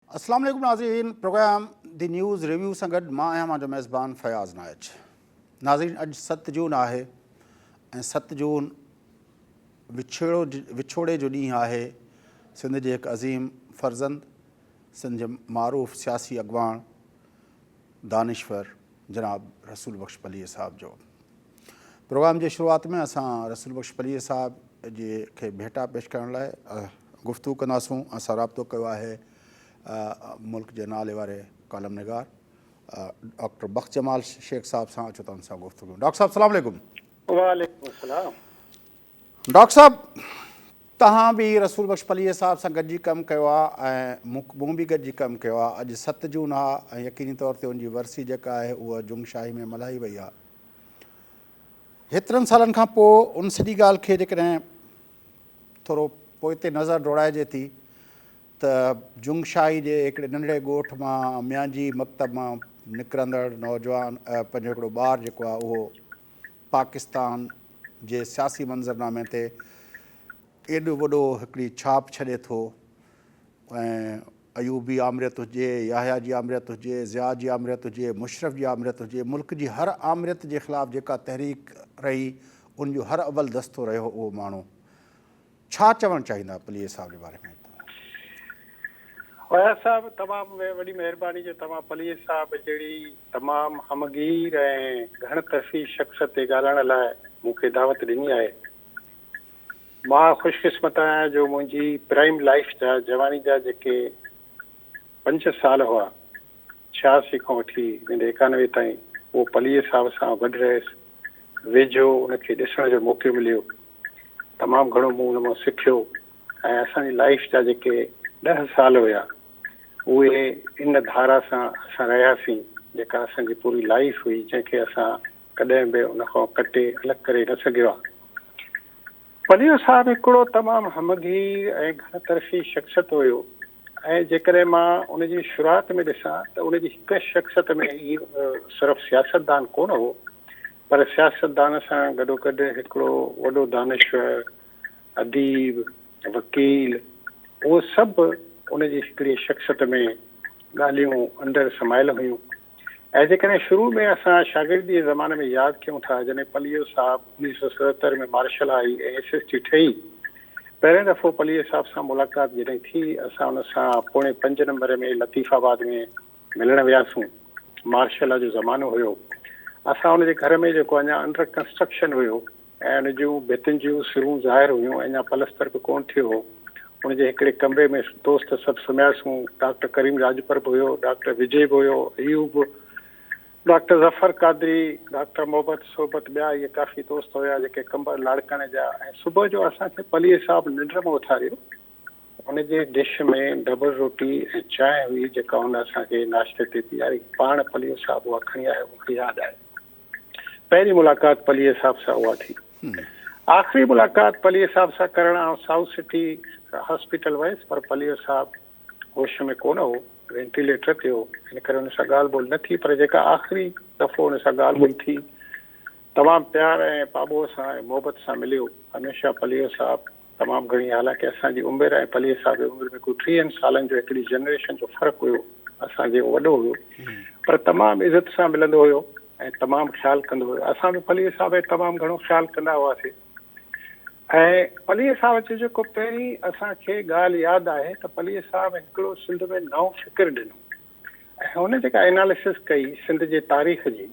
अस्सलाम वालेकुम नाज़रीन। प्रोग्राम दी न्यूज़ रिव्यू सां गॾु मां आहियां मुंहिंजो मेज़बान फयाज़ नाइज। नाज़रीन, अॼु 7 जून आहे ऐं 7 जून विछोड़े जो ॾींहुं आहे सिंध जे हिकु अज़ीम फ़र्ज़ंद, सिंध जे मारूफ़ सियासी अॻवान दानिश्वर जनाब रसूल बख़्श पलीअ साहब जो। प्रोग्राम जे शुरूआत में असां रसूल बख़्श पलीअ साहब जे खे भेटा पेश करण लाइ गुफ़्तगू कंदासूं। असां राब्तो कयो आहे मुल्क जे नाले वारे कॉलम निगार डॉक्टर बख़्श जमाल शेख साहब सां। अचो तव्हां सां गुफ़्तगू। डॉक्टर साहब सलाम वालेकुम। वालेकुम सलाम। डॉक्टर साहब, तव्हां बि रसूल बख़्श पलीअ साहब सां गॾिजी कमु कयो आहे ऐं मूं बि गॾिजी कमु कयो आहे। अॼु 7 जून आहे ऐं यकीनी तौर ते उनजी वरसी जेका आहे उहा जुंगशाही में मल्हाई वई आहे। हेतिरनि सालनि खां पोइ उन सॼी ॻाल्हि खे जेकॾहिं थोरो पोइ ते नज़र दौड़ाइजे थी त जुंगशाही जे हिकिड़े नंढड़े ॻोठ मां मियांजी मकतब मां निकिरंदड़ नौजवान पंहिंजो हिकिड़ो ॿारु जेको आहे उहो पाकिस्तान जे सियासी मंज़रनामे ते एॾो वॾो हिकिड़ी छाप छॾे थो। ऐं अयूबी आमरियत हुजे, याहिया जी आमरियत हुजे, ज़िया जी आमरियत हुजे, मुशरफ जी आमरियत हुजे, मुल्क जी हर आमरियत जे ख़िलाफ़ु जेका तहरीक रही उनजो हर अव्वल दस्तो रहियो उहो माण्हू। छा चवणु चाहींदा पलीअ साहब जे बारे में? फयाज़ साहब, तमामु वॾी महिरबानी जो तव्हां पलीअ साहब जहिड़ी तमामु हमगीर ऐं घण तरफ़ी शख़्स ते ॻाल्हाइण लाइ मूंखे दावत ॾिनी आहे। मां ख़ुशकिस्मत आहियां जो मुंहिंजी प्राइम लाइफ जा जवानी जा जेके 5 साल हुआ, 86 खां वठी 91 ताईं, उहो पलीअ साहब सां गॾु रहियुसि, वेझो उनखे ॾिसण जो मौक़ो मिलियो। तमामु घणो मूं हुन मां सिखियो ऐं असांजी लाइफ जा जेके 10 साल हुया उहे इन धारा सां असां रहियासीं, जेका असांजी पूरी लाइफ हुई, जंहिंखे असां कॾहिं बि उन खां कटे अलॻि करे न सघियो आहे। पलीअ साहब हिकिड़ो तमामु हमगीर ऐं घण तरफ़ी शख़्सियत हुयो ऐं जेकॾहिं मां उनजी शुरूआति में ॾिसां त उनजी हिकु शख़्सियत में ई सिर्फ़ु सियासतदान कोन हो, पर सियासतदान सां गॾोगॾु हिकिड़ो वॾो दानिश्वर, अदीब, वकील, उहो सभु उनजी हिकिड़ी शख़्सियत में ॻाल्हियूं अंदरि समायल हुयूं। ऐं जेकॾहिं शुरू में असां शागिर्दी जे ज़माने में यादि कयूं था, जॾहिं पलीअ साहब 1977 में मार्शल आई ऐं SST ठही, पहिरें दफ़ो पलीअ साहब सां मुलाक़ात जॾहिं थी, असां उन सां पौणे 5 नंबर में लतीफ़ाबाद में मिलण वियासीं। मार्शल जो ज़मानो हुयो। असां उनजे घर में जेको अञा अंडर कंस्ट्रक्शन हुयो ऐं उन जूं भितियुनि जूं सिरूं ज़ाहिर हुयूं, अञा पलस्तर बि कोन थियो हो, उनजे हिकिड़े कमरे में दोस्त सभु सुम्हियासीं। डॉक्टर करीम राजपर बि हुयो, डॉक्टर विजय बि हुयो, अयूब, डॉक्टर ज़फ़र कादरी, डॉक्टर मोहब्बत सोबत, ॿिया इहे काफ़ी दोस्त हुया जेके कंबर लाड़काने जा। ऐं सुबुह जो असांखे पलीअ साहब निंड मां उथारियो। उनजे डिश में डबल रोटी ऐं चांहि हुई जेका हुन असांखे नाश्ते ते पीआरी। पाण पलीअ साहब उहा खणी आयो, मूंखे यादि आहे। पहिरीं मुलाक़ात पलीअ साहब सां उहा थी। आख़िरी मुलाक़ात पलीअ साहब सां करण आउं साउथ सिटी हॉस्पिटल वयुसि, पर पलीअ साहब होश में कोन हो, वेंटिलेटर ते हो, इन करे हुन सां ॻाल्हि ॿोल न थी। पर जेका आख़िरी दफ़ो हुन सां ॻाल्हि ॿोल थी, तमामु प्यार ऐं पाॿो सां ऐं मोहबत सां मिलियो। हमेशह पलीअ साहब तमामु घणी, हालांकि असांजी उमिरि ऐं पलीअ साहब जी उमिरि में को 30 सालनि जो हिकिड़ी जनरेशन जो फ़र्क़ु हुयो, असांजे वॾो हुयो, पर तमामु इज़त सां मिलंदो हुयो ऐं तमामु ख़्यालु कंदो हुयो। असां बि पलीअ साहब जो तमामु घणो ख़्यालु कंदा हुआसीं। ऐं पलीअ साहब जो जेको पहिरीं असांखे ॻाल्हि यादि आहे त पलीअ साहब हिकिड़ो सिंध में नओं फ़िक्र ॾिनो ऐं हुन जेका एनालिसिस कई सिंध जे तारीख़ जी,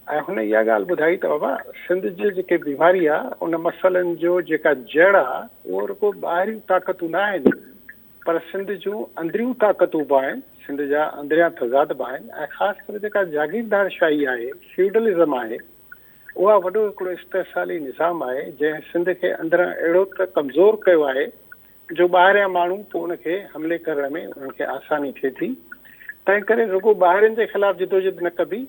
ऐं हुन इहा ॻाल्हि ॿुधाई त बाबा सिंध जी जेके बीमारी आहे उन मसइलनि जो जेका जड़ आहे उहो रुॻो ॿाहिरियूं ताक़तूं न आहिनि, पर सिंध जूं अंदरियूं ताक़तूं बि आहिनि, सिंध जा अंदरियां तज़ाद बि आहिनि। ऐं ख़ासि करे जेका जागीरदारशाही आहे, फ्यूडलिज़म आहे, उहा वॾो हिकिड़ो इस्तेसाली निज़ाम आहे जंहिं सिंध खे अंदरां अहिड़ो त कमज़ोर कयो आहे जो ॿाहिरियां माण्हू पोइ उनखे हमले करण में उनखे आसानी थिए थी। तंहिं करे रुॻो ॿाहिरिनि जे ख़िलाफ़ु जिदोजहद न कबी,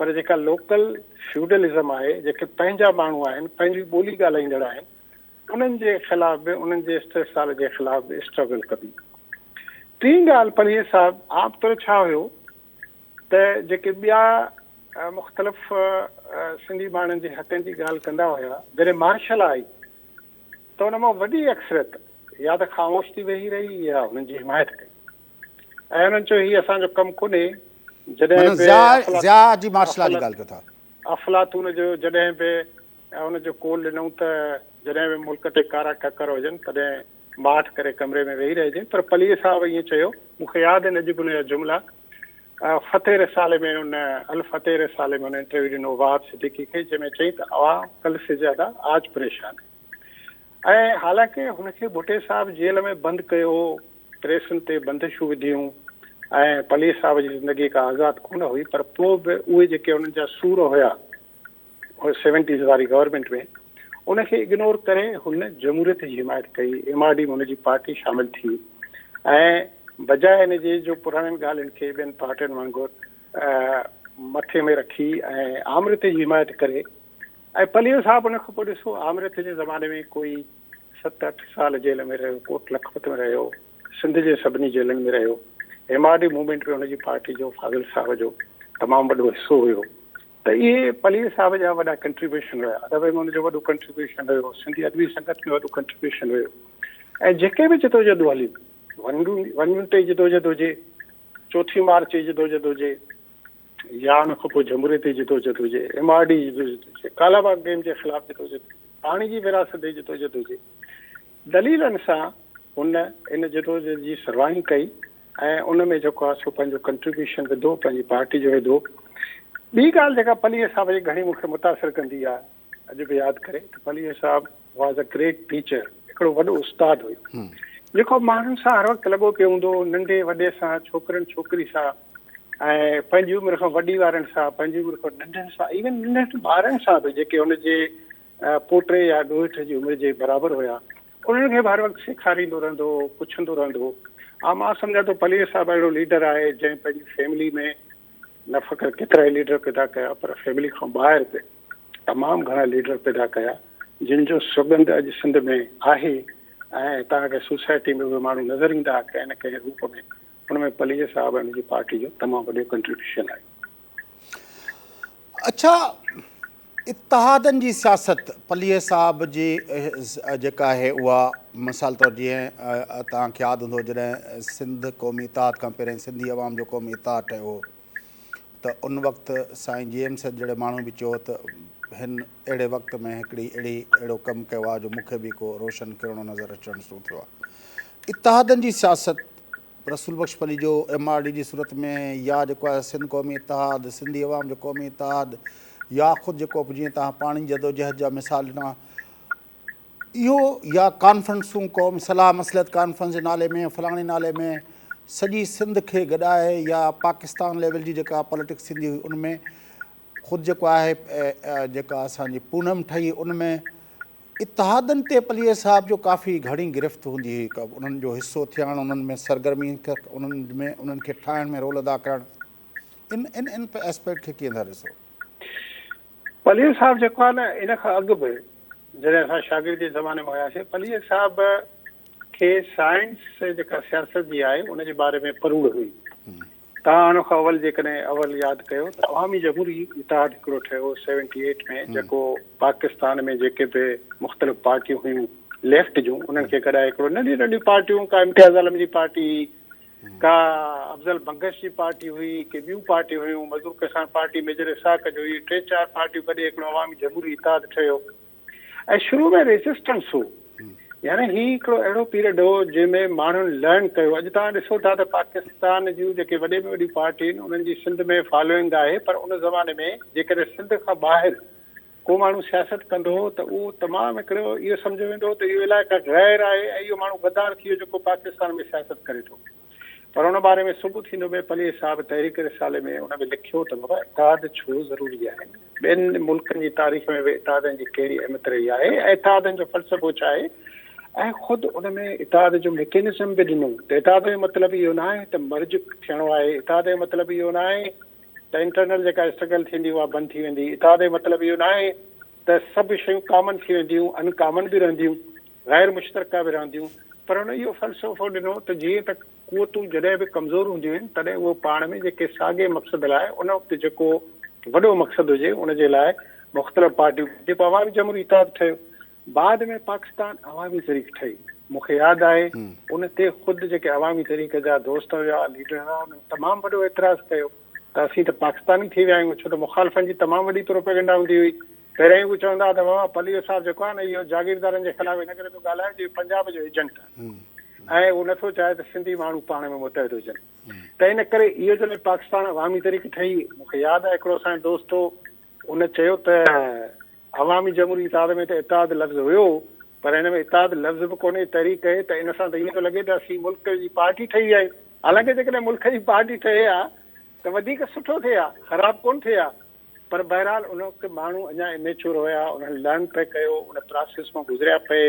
पर जेका लोकल फ्यूडलिज़म आहे, जेके पंहिंजा माण्हू आहिनि, पंहिंजी ॿोली ॻाल्हाईंदड़ आहिनि, उन्हनि जे ख़िलाफ़ बि, उन्हनि जे इस्तेसाल जे ख़िलाफ़ बि स्ट्रगल कबी। टी ॻाल्हि पलीअ साहब आमतौर छा हुयो त जेके ॿिया मुख़्तलिफ़ सिंधी माण्हुनि जे हक़नि जी ॻाल्हि कंदा हुया, जॾहिं मार्शल आई त उन मां वॾी अक्सरियत या त ख़ामोश थी वेही रही या हुननि जी हिमायत कई। ऐं उन्हनि चयो हीउ असांजो कमु कोन्हे। जॾहिं माना बि ज़िया जी मार्शल लॉ जी ॻाल्हि कयो था। अफलातून जो जॾहिं बि हुनजो कोल ॾिनऊं त जॾहिं बि मुल्क ते कारा ककर हुजनि तॾहिं माठ करे कमरे में वेही रहिजे। पर पलीअ साहिब ईअं चयो, मूंखे यादि आहिनि अॼु बि हुनजा जुमिला। फ़तेह रिसाले में हुन अल फ़तेह रिसाले में हुन इंटरव्यू ॾिनो वहाब सिद्दीकी खे, जंहिंमें चई त अवाम कल से ज़्यादा आज परेशान है। ऐं हालांकि हुनखे भुटे साहिब जेल में बंदि कयो, प्रेसुनि ते बंदिशूं विधियूं ऐं पलीअ साहिब जी ज़िंदगी का आज़ादु कोन हुई, पर पोइ बि उहे जेके उन्हनि जा सूर हुया 70s वारी गवर्नमेंट में, उनखे इग्नोर करे हुन जमहूरियत जी हिमायत कई। MRD में हुनजी पार्टी शामिलु थी ऐं बजाए इन जे जो पुराणनि ॻाल्हियुनि खे ॿियनि पार्टियुनि वांगुरु मथे में रखी ऐं आमृत जी हिमायत करे। ऐं पलीअ साहिब उन खां पोइ ॾिसो, आमृत जे ज़माने में कोई 7-8 साल जेल में रहियो, कोट लखपत में रहियो, सिंध जे सभिनी जेलनि में रहियो। MRD मूवमेंट में हुनजी पार्टी जो फाज़िल साहिब जो तमामु वॾो हिसो हुयो। त इहे पलीअ साहिब जा वॾा कंट्रीब्यूशन हुया। अदब में हुनजो वॾो कंट्रीब्यूशन हुयो, सिंधी अदबी संगत में वॾो कंट्रीब्यूशन हुयो। ऐं जेके बि जदोजहद हलियूं, 1 ते जदोजहद हुजे, 4 मार्च जी जदोजहद हुजे, या उन खां पोइ जमहूरियत जी जदोजहद हुजे, MRD जी जदोजहद हुजे, कालाबाग गेम जे ख़िलाफ़ जदोजहद, पाणी जी विरासत जी जदोजहद हुजे, दलीलनि सां हुन इन जदोजहद जी सरवाही कई ऐं उन में जेको आहे सो पंहिंजो कंट्रीब्यूशन विधो, पंहिंजी पार्टी जो विधो। ॿी ॻाल्हि जेका पलीअ साहिब जी घणी मूंखे मुतासिर कंदी आहे, अॼु बि यादि करे, त पलीअ साहिब वॉज़ अ ग्रेट टीचर, हिकिड़ो वॾो उस्तादु हुयो, जेको माण्हुनि सां हर वक़्तु लॻो पियो हूंदो, नंढे वॾे सां, छोकिरनि छोकिरी सां, ऐं पंहिंजी उमिरि खां वॾी वारनि सां, पंहिंजी उमिरि खां नंढनि सां, इवन नंढनि ॿारनि सां बि जेके हुनजे पोटे या ॾोहिट जी उमिरि जे बराबरि हुया, उन्हनि खे बि हर वक़्तु सेखारींदो रहंदो हो, पुछंदो रहंदो हो। ऐं मां सम्झां थो पलीअ साहिब अहिड़ो लीडर आहे जंहिं पंहिंजी फैमिली में न फ़क़ति केतिरा ई लीडर पैदा कया, पर फैमिली खां ॿाहिरि बि तमामु घणा लीडर पैदा कया, जिन जो सुगंध अॼु सिंध में आहे ऐं तव्हांखे सोसाइटी में उहे माण्हू नज़र ईंदा कंहिं न कंहिं रूप में। हुनमें पलीअ साहिब ऐं मुंहिंजी पार्टी जो तमामु वॾो कंट्रीब्यूशन आहे। अच्छा, इत्तहादनि जी सियासत पलीअ साहिब जी जेका आहे उहा मिसाल तौरु जीअं तव्हांखे यादि हूंदो जॾहिं सिंध क़ौमी इत्तहाद खां पहिरियों सिंधी अवाम जो क़ौमी इत्तहाद ठहियो त उन वक़्तु साईं JM सैद जहिड़े माण्हू बि चयो त हिन अहिड़े वक़्त में अहिड़ो कमु कयो आहे जो मूंखे बि को रोशन किरणो नज़र अचणु शुरू थियो आहे। इत्तहादनि जी सियासत रसूल बख्श पली जो MRD जी सूरत में, या जेको आहे सिंध क़ौमी इत्तहाद, सिंधी अवाम जो क़ौमी इत्तहाद, या ख़ुदि जेको जीअं तव्हां पाणी जदोजहद जा मिसाल ॾिना, इहो या कॉन्फ्रेंसूं क़ौमी सलाह मसलत कॉन्फ्रेंस जे नाले में, फलाणे नाले में सॼी सिंध खे गॾाए, या पाकिस्तान लेवल जी जेका पॉलिटिक्स थींदी हुई उनमें ख़ुदि जेको आहे जेका असांजी पूनम ठही, उनमें इत्तहादनि ते पलीअ साहिब जो काफ़ी घणी गिरफ़्त हूंदी हुई, उन्हनि जो हिसो थियणु, उन्हनि में सरगर्मी उन्हनि खे ठाहिण में रोल अदा करणु, इन एस्पेक्ट खे कीअं था ॾिसो? पलीअ साहिब जेको आहे न, इन खां अॻु बि जॾहिं असां शागिर्दी ज़माने में हुयासीं, पलीअ साहिब खे साइंस जेका सियासत जी आहे उनजे बारे में परूड़ हुई। तव्हां हुन खां अवल यादि कयो त अवामी जमहूरी इत्तहाद हिकिड़ो ठहियो 78 में, जेको पाकिस्तान में जेके बि मुख़्तलिफ़ पार्टियूं हुयूं लेफ्ट जूं, उन्हनि खे गॾाए हिकिड़ो नंढियूं नंढियूं पार्टियूं, का इम्तियाज़ आलम जी पार्टी, का अफ़ज़ल बंगश जी पार्टी हुई, के ॿियूं पार्टियूं हुयूं, मज़दूर किसान पार्टी मेजर इसाक जो हुई, 3-4 पार्टियूं गॾे हिकिड़ो अवामी जमहूरी इत्तहाद ठहियो। ऐं शुरू में रेजिस्टेंस हो, यानी हीउ हिकिड़ो अहिड़ो पीरियड हो जंहिंमें माण्हुनि लर्न कयो। अॼु तव्हां ॾिसो था त पाकिस्तान जूं जेके वॾे में वॾी पार्टियूं आहिनि उन्हनि जी सिंध में फॉलोइंग आहे, पर उन ज़माने में जेकॾहिं सिंध खां ॿाहिरि को माण्हू सियासत कंदो हो त उहो तमामु हिकिड़ो इहो सम्झो वेंदो हो त इहो इलाइक़ो गैर आहे ऐं इहो माण्हू गद्दार थी वियो जेको पाकिस्तान में सियासत करे थो। पर उन बारे में सुबुह थींदो में पलीअ साहिब तहरीक रिसाले में उन में लिखियो त बाबा इत्तहाद छो ज़रूरी आहे, ॿियनि मुल्कनि जी तारीख़ में बि इत्तहादनि जी कहिड़ी अहमियत रही आहे ऐं इत्तहादनि जो फ़लसफ़ो छा आहे, ऐं ख़ुदि उन में इत्तहाद जो मैकेनिज़म बि ॾिनो त इत्तहाद जो मतिलबु इहो न आहे त मर्ज थियणो आहे, इत्तहाद जो मतिलबु इहो न आहे त इंटरनल जेका स्ट्रगल थींदी उहा बंदि थी वेंदी, इत्तहाद जो मतिलबु इहो न आहे त सभु शयूं कॉमन थी वेंदियूं, अनकॉमन बि रहंदियूं, गैर मुश्तरका बि रहंदियूं। पर हुन इहो फ़लसफ़ो ॾिनो त जीअं त क़ुवतूं जॾहिं बि कमज़ोर हूंदियूं आहिनि तॾहिं उहो पाण में जेके साॻे मक़सद लाइ उन वक़्तु जेको वॾो मक़सदु हुजे उनजे लाइ मुख़्तलिफ़ पार्टियूं, जेको अवामी जमहूरी इत्तहाद ठहियो, बाद में पाकिस्तान अवामी तहरीक ठही, मूंखे यादि आहे उन ते ख़ुदि जेके अवामी तरीक़े जा दोस्त हुआ लीडर हुआ उन्हनि तमामु वॾो एतिराज़ु कयो त असीं त पाकिस्तानी थी विया आहियूं, छो त मुखालफ़नि जी तमामु वॾी प्रोपेगेंडा हूंदी हुई। पहिरियों ई चवंदा त बाबा पलीअ साहिबु जेको आहे न इहो जागीरदारनि जे ख़िलाफ़ु इन करे थो ॻाल्हाए जो पंजाब जो एजेंट आहे ऐं उहो नथो चाहे त सिंधी माण्हू पाण में मुतहद हुजनि। त इन करे इहो जॾहिं पाकिस्तान अवामी तरीक़े ठही, मूंखे यादि आहे हिकिड़ो असांजो दोस्त हो, उन चयो त अवामी जमहूरी इत्तेहाद में त इत्तेहाद लफ़्ज़ हुयो पर हिन में इत्तेहाद लफ़्ज़ बि कोन्हे, तरीक़े त इन सां त ईअं थो लॻे त असीं मुल्क जी पार्टी ठही विया आहियूं। हालांकि जेकॾहिं मुल्क जी पार्टी ठहे हा त वधीक सुठो थिए हा, ख़राबु कोन्ह थिए हा, पर बहरहाल उन वक़्तु माण्हू अञा इमेच्योर हुया, उन्हनि लर्न पे कयो, उन प्रोसेस मां गुज़रिया पए,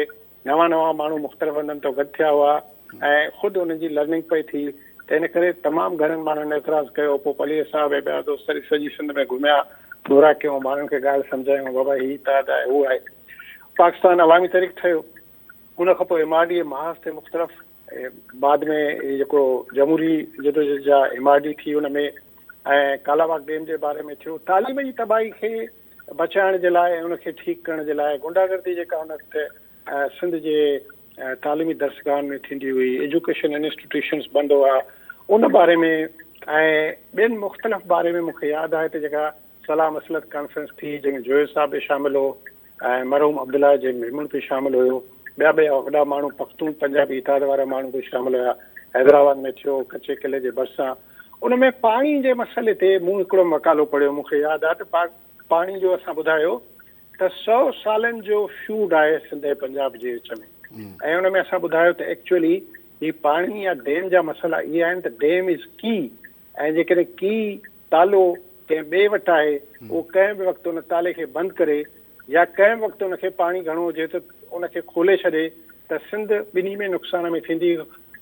नवां माण्हू मुख़्तलिफ़ हंधनि तो गॾु थिया हुआ ऐं ख़ुदि उन्हनि जी लर्निंग पई थी। त इन करे तमामु घणनि माण्हुनि एतिराज़ु कयो। पोइ पलीअ साहिब ऐं ॿिया दोस्त सॼी सिंध में घुमिया, दौरा कयूं, माण्हुनि खे ॻाल्हि सम्झायूं बाबा हीअ इत्तेहाद आहे, उहो आहे। पाकिस्तान अवामी तरीक़ ठहियो, उन खां पोइ MRD महाज़ ते मुख़्तलिफ़ बाद में जेको जमहूरी जदोजहद जा MRD थी उन में ऐं कालाबाग डैम जे बारे में थियो। तालीम जी तबाही खे बचाइण जे लाइ ऐं उनखे ठीकु करण जे लाइ गुंडागर्दी जेका उन वक़्तु सिंध जे तालीमी दर्सगाहनि में थींदी हुई, एजुकेशन इंस्टीट्यूशन्स बंदि हुआ, उन बारे में ऐं ॿियनि मुख़्तलिफ़ बारे में मूंखे यादि आहे त जेका सलाह मसलत कॉन्फ्रेंस थी जंहिंमें जोहिर साहब बि शामिलु हो ऐं मरहूम अब्दुल्ला जे मेमून बि शामिलु हुयो, ॿिया वॾा माण्हू पख्तून पंजाबी इत्तेहाद वारा माण्हू बि शामिलु हुया। हैदराबाद में थियो कचे किले जे भरिसां। उन में पाणी जे मसइले ते मूं हिकिड़ो मकालो पढ़ियो, मूंखे यादि आहे त पाणी जो असां ॿुधायो त 100 सालनि जो फ्यूड आहे सिंध ऐं पंजाब जे विच में ऐं उन में असां ॿुधायो त एक्चुअली ही पाणी या डैम जा मसइला इहे आहिनि त डैम इज़ की ऐं जेकॾहिं की तालो कंहिं ॿिए वटि आहे उहो कंहिं बि वक़्तु उन ताले खे बंदि करे या कंहिं बि वक़्तु उनखे पाणी घणो हुजे त उनखे खोले छॾे त सिंध ॿिन्ही में नुक़सान में थींदी,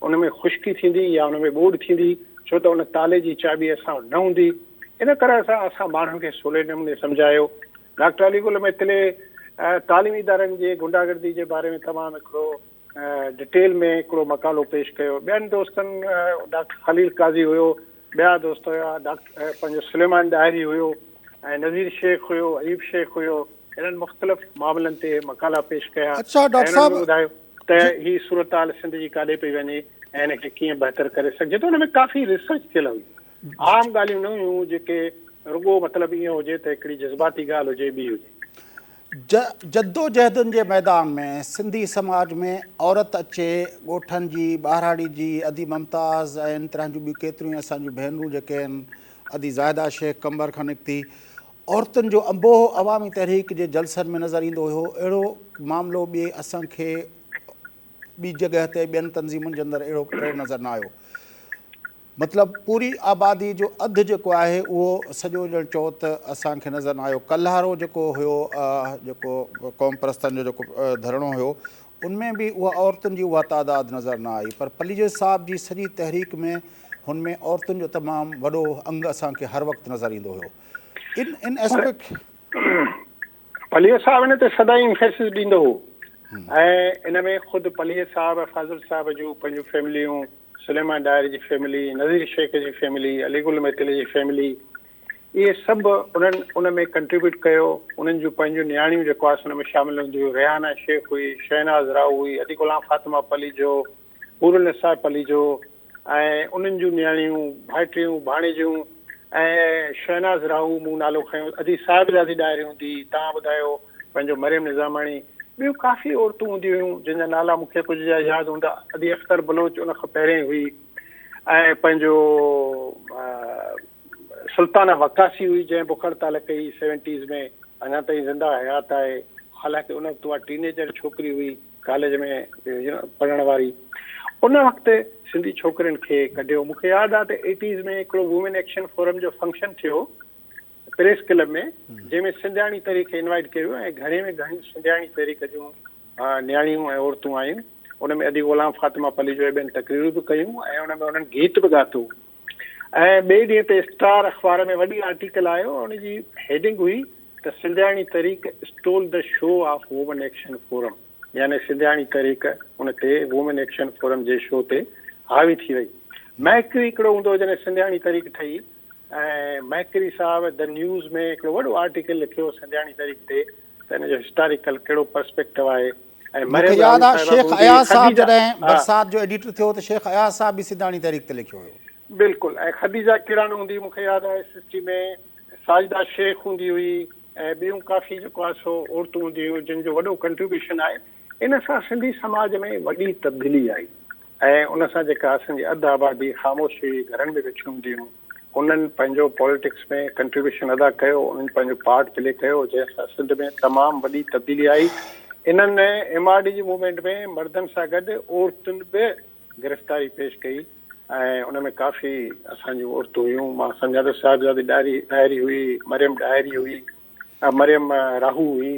उन में ख़ुश्की थींदी या उन में ॿोॾि थींदी, छो त उन ताले जी चाबी असां वटि न हूंदी। इन तरह सां असां माण्हुनि खे सवले नमूने सम्झायो। डॉक्टर अली गुल महतले तालीमी इदारनि जे गुंडागर्दी जे बारे में तमामु हिकिड़ो डिटेल में हिकिड़ो मकालो पेश कयो। ॿियनि दोस्तनि डॉक्टर ख़लील काज़ी हुयो, ॿिया दोस्त हुया, डॉक्टर पंहिंजो सुलेमान डायरी हुयो ऐं नज़ीर शेख हुयो, अयूब शेख हुयो, इन्हनि मुख़्तलिफ़ मामलनि ते मकाला पेश कया ऐं उन्हनि में ॿुधायो त हीअ सूरत हाल सिंध जी काॾे पई वञे ऐं हिनखे कीअं बहितर करे सघिजे। त हुन में काफ़ी रिसर्च थियल हुई, आम ॻाल्हियूं न हुयूं जेके रुॻो मतिलबु ईअं हुजे त हिकिड़ी जज़्बाती ॻाल्हि हुजे, ॿी हुजे। जद्दोजहदुनि जे मैदान में सिंधी समाज में औरत अचे, ॻोठनि जी, ॿारहाड़ी जी, अदी मुमताज़ ऐं इन तरह जूं ॿियूं केतिरियूं असांजूं भेनरूं जेके आहिनि, अदी ज़ाहिदा शेख कंबर खां निकिती, औरतुनि जो अंबोह अवामी तहरीक जे जलसनि में नज़र ईंदो हुयो। अहिड़ो मामिलो ॿिए असांखे ॿी जॻह ते ॿियनि तंज़ीमुनि जे अंदरि अहिड़ो टे नज़र न आयो। मतिलबु पूरी आबादी जो अधु जेको आहे उहो सॼो ॼण चओ त असांखे नज़र न आयो। कल्हारो जेको हुयो, जेको क़ौम परस्तनि जो जेको धरणो हुयो, उनमें बि उहा औरतुनि जी उहा तादाद नज़र न आई। पर पलीअ साहिब जी सॼी तहरीक में हुन में औरतुनि जो तमामु वॾो अंग असांखे हर वक़्तु नज़र ईंदो हुयो। इन एस्पेक्ट पलीअ साहिब हिन ते सदाई इंफेसिस ॾींदो हो ऐं इन में ख़ुदि पलीअ साहिब, फाज़िल साहिब जूं पंहिंजूं फैमिलियूं, सुलेमान डायर जी फैमिली, नज़ीर शेख जी फैमिली, अलीगुल महतले जी फैमिली, इहे सभु उन्हनि उन में कंट्रीब्यूट कयो। उन्हनि जूं पंहिंजूं नियाणियूं जेको आहे उन में शामिलु हूंदियूं हुयूं। रेहाना शेख हुई, शहनाज़ राव हुई, अदी गुलाम फातिमा पली जो, पूरुल निसा पली जो ऐं उन्हनि जूं नियाणियूं, भाइटियूं, भाणेजियूं ऐं शहनाज़ राहू मूं नालो खयों, अदी साहिबज़ादी डायरी हूंदी, तव्हां ॿुधायो पंहिंजो मरियम निज़ामाणी, ॿियूं काफ़ी औरतूं हूंदियूं हुयूं जंहिंजा नाला मूंखे कुझु जा यादि हूंदा। अदी अख्तर बलोच उन खां पहिरें हुई ऐं पंहिंजो सुल्ताना वकासी हुई जंहिं बुख हड़ताल कई 70s में, अञा ताईं ज़िंदा हयात आहे। हालांकि उन वक़्तु उहा टीनेजर छोकिरी हुई, कॉलेज में पढ़ण वारी। उन वक़्तु सिंधी छोकिरियुनि खे कढियो। मूंखे यादि आहे त 80s में हिकिड़ो वुमेन एक्शन फोरम जो फंक्शन थियो प्रेस क्लब में, जंहिंमें सिंधियाणी तहरीक इनवाइट कयो ऐं घणे में घणी सिंधियाणी तहरीक जूं नियाणियूं ऐं औरतूं आयूं। उन में अदी गुलाम फातिमा पली जो ॿियनि तकरीरूं बि कयूं ऐं उन में उन्हनि गीत बि ॻातो ऐं ॿिए ॾींहं ते स्टार अख़बार में वॾी आर्टिकल आयो। उनजी हेडिंग हुई त सिंधियाणी तहरीक stole the show off women action forum, यानी सिंधियाणी तहरीक उन ते वुमेन एक्शन फोरम जे शो ते हावी थी वई। मैक्री हिकिड़ो हूंदो हो जॾहिं सिंधियाणी तहरीक ठही ऐं मैक्री साहब द न्यूज़ में हिकिड़ो वॾो आर्टिकल लिखियो सिंधियाणी तहरीक ते त हिन जो हिस्टोरिकल कहिड़ो पर्सपेक्टिव आहे ऐं मूंखे मरियम यादि राहू आहे शेख साहिबा बि अयाज़ साहब ख़दीजा, जॾहिं हा बरसाति जो एडिटर थियो त शेख अयाज़ साहब बि सिधाणी तहरीक ते लिखियो हुयो। बिल्कुलु, ऐं ख़दीजा किरान हूंदी, मूंखे यादि आहे एसएसटी में साजिदा शेख हूंदी हुई, ऐं ॿियूं काफ़ी जेको आहे सो औरतूं हूंदियूं हुयूं जिन जो वॾो कंट्रीब्यूशन आहे। इन सां सिंधी समाज में वॾी तब्दीली आई ऐं उन सां जेका असांजी अधु आबादी ख़ामोश हुई, घरनि में वेठी हूंदी हुयूं, उन्हनि पंहिंजो पॉलिटिक्स में कंट्रीब्यूशन अदा कयो, उन्हनि पंहिंजो पार्ट प्ले कयो, जंहिंसां सिंध में तमामु वॾी तब्दीली आई। इन्हनि MRD जी मूवमेंट में मर्दनि सां गॾु औरतुनि बि गिरफ़्तारी पेश कई ऐं उन में काफ़ी असांजूं औरतूं हुयूं। मां सम्झां थो साहिबज़ादी डायरी हुई, मरियम डायरी हुई, मरियम राहू हुई,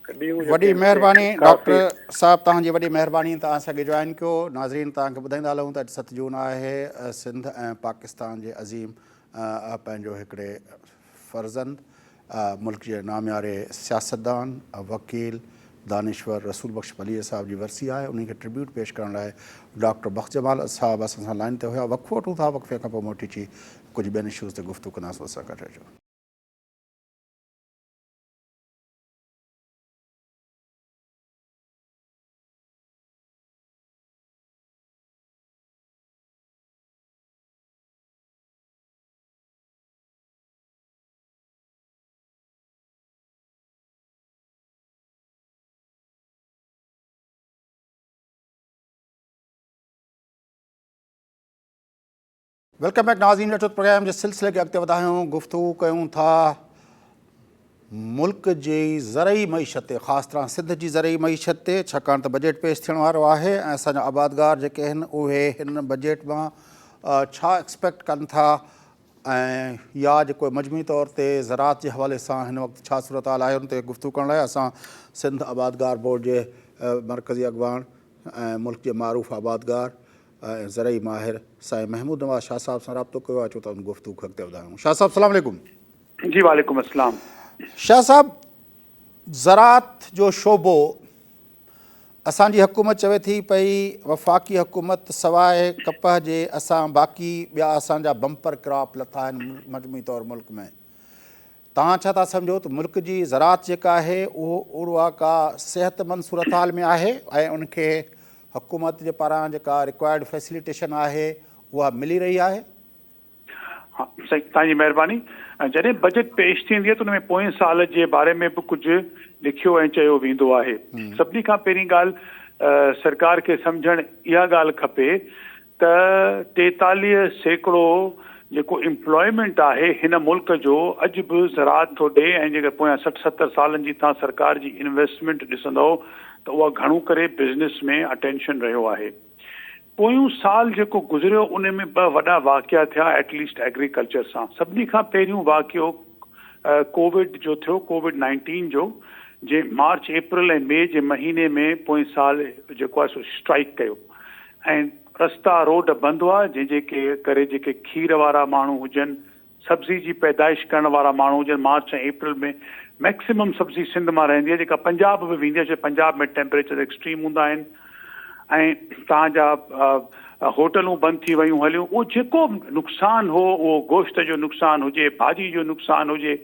ॿियूं वॾी जेके महिरबानी काफ़ी। डॉक्टर साहिबु, तव्हांजी वॾी महिरबानी, तव्हां असांखे जॉइन कयो। नाज़रीन, तव्हांखे ॿुधाईंदा हलूं त अॼु 7 जून आहे। सिंध ऐं पाकिस्तान जे अज़ीम पंहिंजो हिकिड़े फ़र्ज़ंद, मुल्क जे नामियारे सियासतदान, वकील, दानिश्वर रसूल बख़्श पलीअ साहिब जी वरसी आहे। उन खे ट्रिब्यूट पेश करण लाइ डॉक्टर बख़्श जमाल साहिबु असां सां लाइन ते हुया। वक़्फ़ो वठूं था, वक़्फ़े खां पोइ मोटी अची कुझु ॿियनि इशूज़ ते गुफ़्तगू कंदासीं। असां गॾु रहिजो। वेलकम बैक नाज़रीन, अचो प्रोग्राम जे सिलसिले खे अॻिते वधायूं। गुफ़्तगू कयूं था मुल्क जी ज़रई मईशत ते, ख़ासि तरह सिंध जी ज़रई मईशत ते, छाकाणि त बजट पेश थियण वारो आहे ऐं असांजा आबादगार जेके आहिनि उहे हिन बजट मां छा एक्सपेक्ट कनि था ऐं या जेको मजमूई तौर ते ज़राअत जे हवाले सां हिन वक़्तु छा सूरत हाल आहे, उन ते गुफ़्तगू करण लाइ असां सिंध आबादगार बोर्ड जे मरकज़ी अॻवान ऐं मुल्क जे मारूफ़ आबादगार ऐं ज़रई माहिर साईं महमूद नवाज़ शाह साहिब सां राब्तो कयो आहे। अचो त उन गुफ़्तगू खे अॻिते वधायूं। शाह साहिबु, सलाम अलैकुम। जी वालेकुम अस्सलाम। शाह साहिबु, ज़राअत जो शोबो, असांजी हुकूमत चवे थी पई वफ़ाक़ी हुकूमत सवाइ कपह जे असां बाक़ी ॿिया असांजा बम्पर क्रॉप लथा आहिनि मजमूई तौरु मुल्क में। तव्हां छा था सम्झो त मुल्क जी ज़राअत जेका आहे उहा का सिहतमंद सूरत हाल में आहे ऐं उनखे हुकूमत जे पारां जेका रिक्वायर्ड फैसिलिटेशन आहे उहा मिली रही आहे? हाँ, सही, तव्हांजी महिरबानी। जॾहिं बजट पेश थींदी आहे त हुन में पोएं साल जे बारे में बि कुझु लिखियो ऐं चयो वेंदो आहे। सभिनी खां पहिरीं ॻाल्हि सरकार खे सम्झणु इहा ॻाल्हि खपे त 43% जेको एम्प्लॉयमेंट आहे हिन मुल्क जो अॼु बि ज़राअत थो ॾे ऐं जेकर पोयां 60-70 सालनि जी तव्हां सरकार जी इन्वेस्टमेंट ॾिसंदव त उहा घणो करे बिज़नेस में अटेंशन रहियो आहे। पोयूं साल जेको गुज़रियो उन में 2 वॾा वाक़िया थिया एटलीस्ट एग्रीकल्चर सां। सभिनी खां पहिरियों वाक़ियो कोविड जो थियो, कोविड-19 जो, जे मार्च अप्रैल ऐं मई जे महीने में पोएं साल जेको आहे सो स्ट्राइक कयो ऐं रस्ता रोड बंदि हुआ, जंहिंजे करे जेके खीर वारा माण्हू हुजनि, सब्ज़ी जी पैदाइश करण वारा माण्हू हुजनि, मार्च ऐं अप्रैल में मैक्सिमम सब्ज़ी सिंध मां रहंदी आहे, जेका पंजाब बि वेंदी आहे, छो पंजाब में टेम्परेचर एक्सट्रीम हूंदा आहिनि ऐं तव्हांजा होटलूं बंदि थी वियूं हलियूं। उहो जेको नुक़सानु हो, उहो गोश्त जो नुक़सानु हुजे, भाॼी जो नुक़सानु हुजे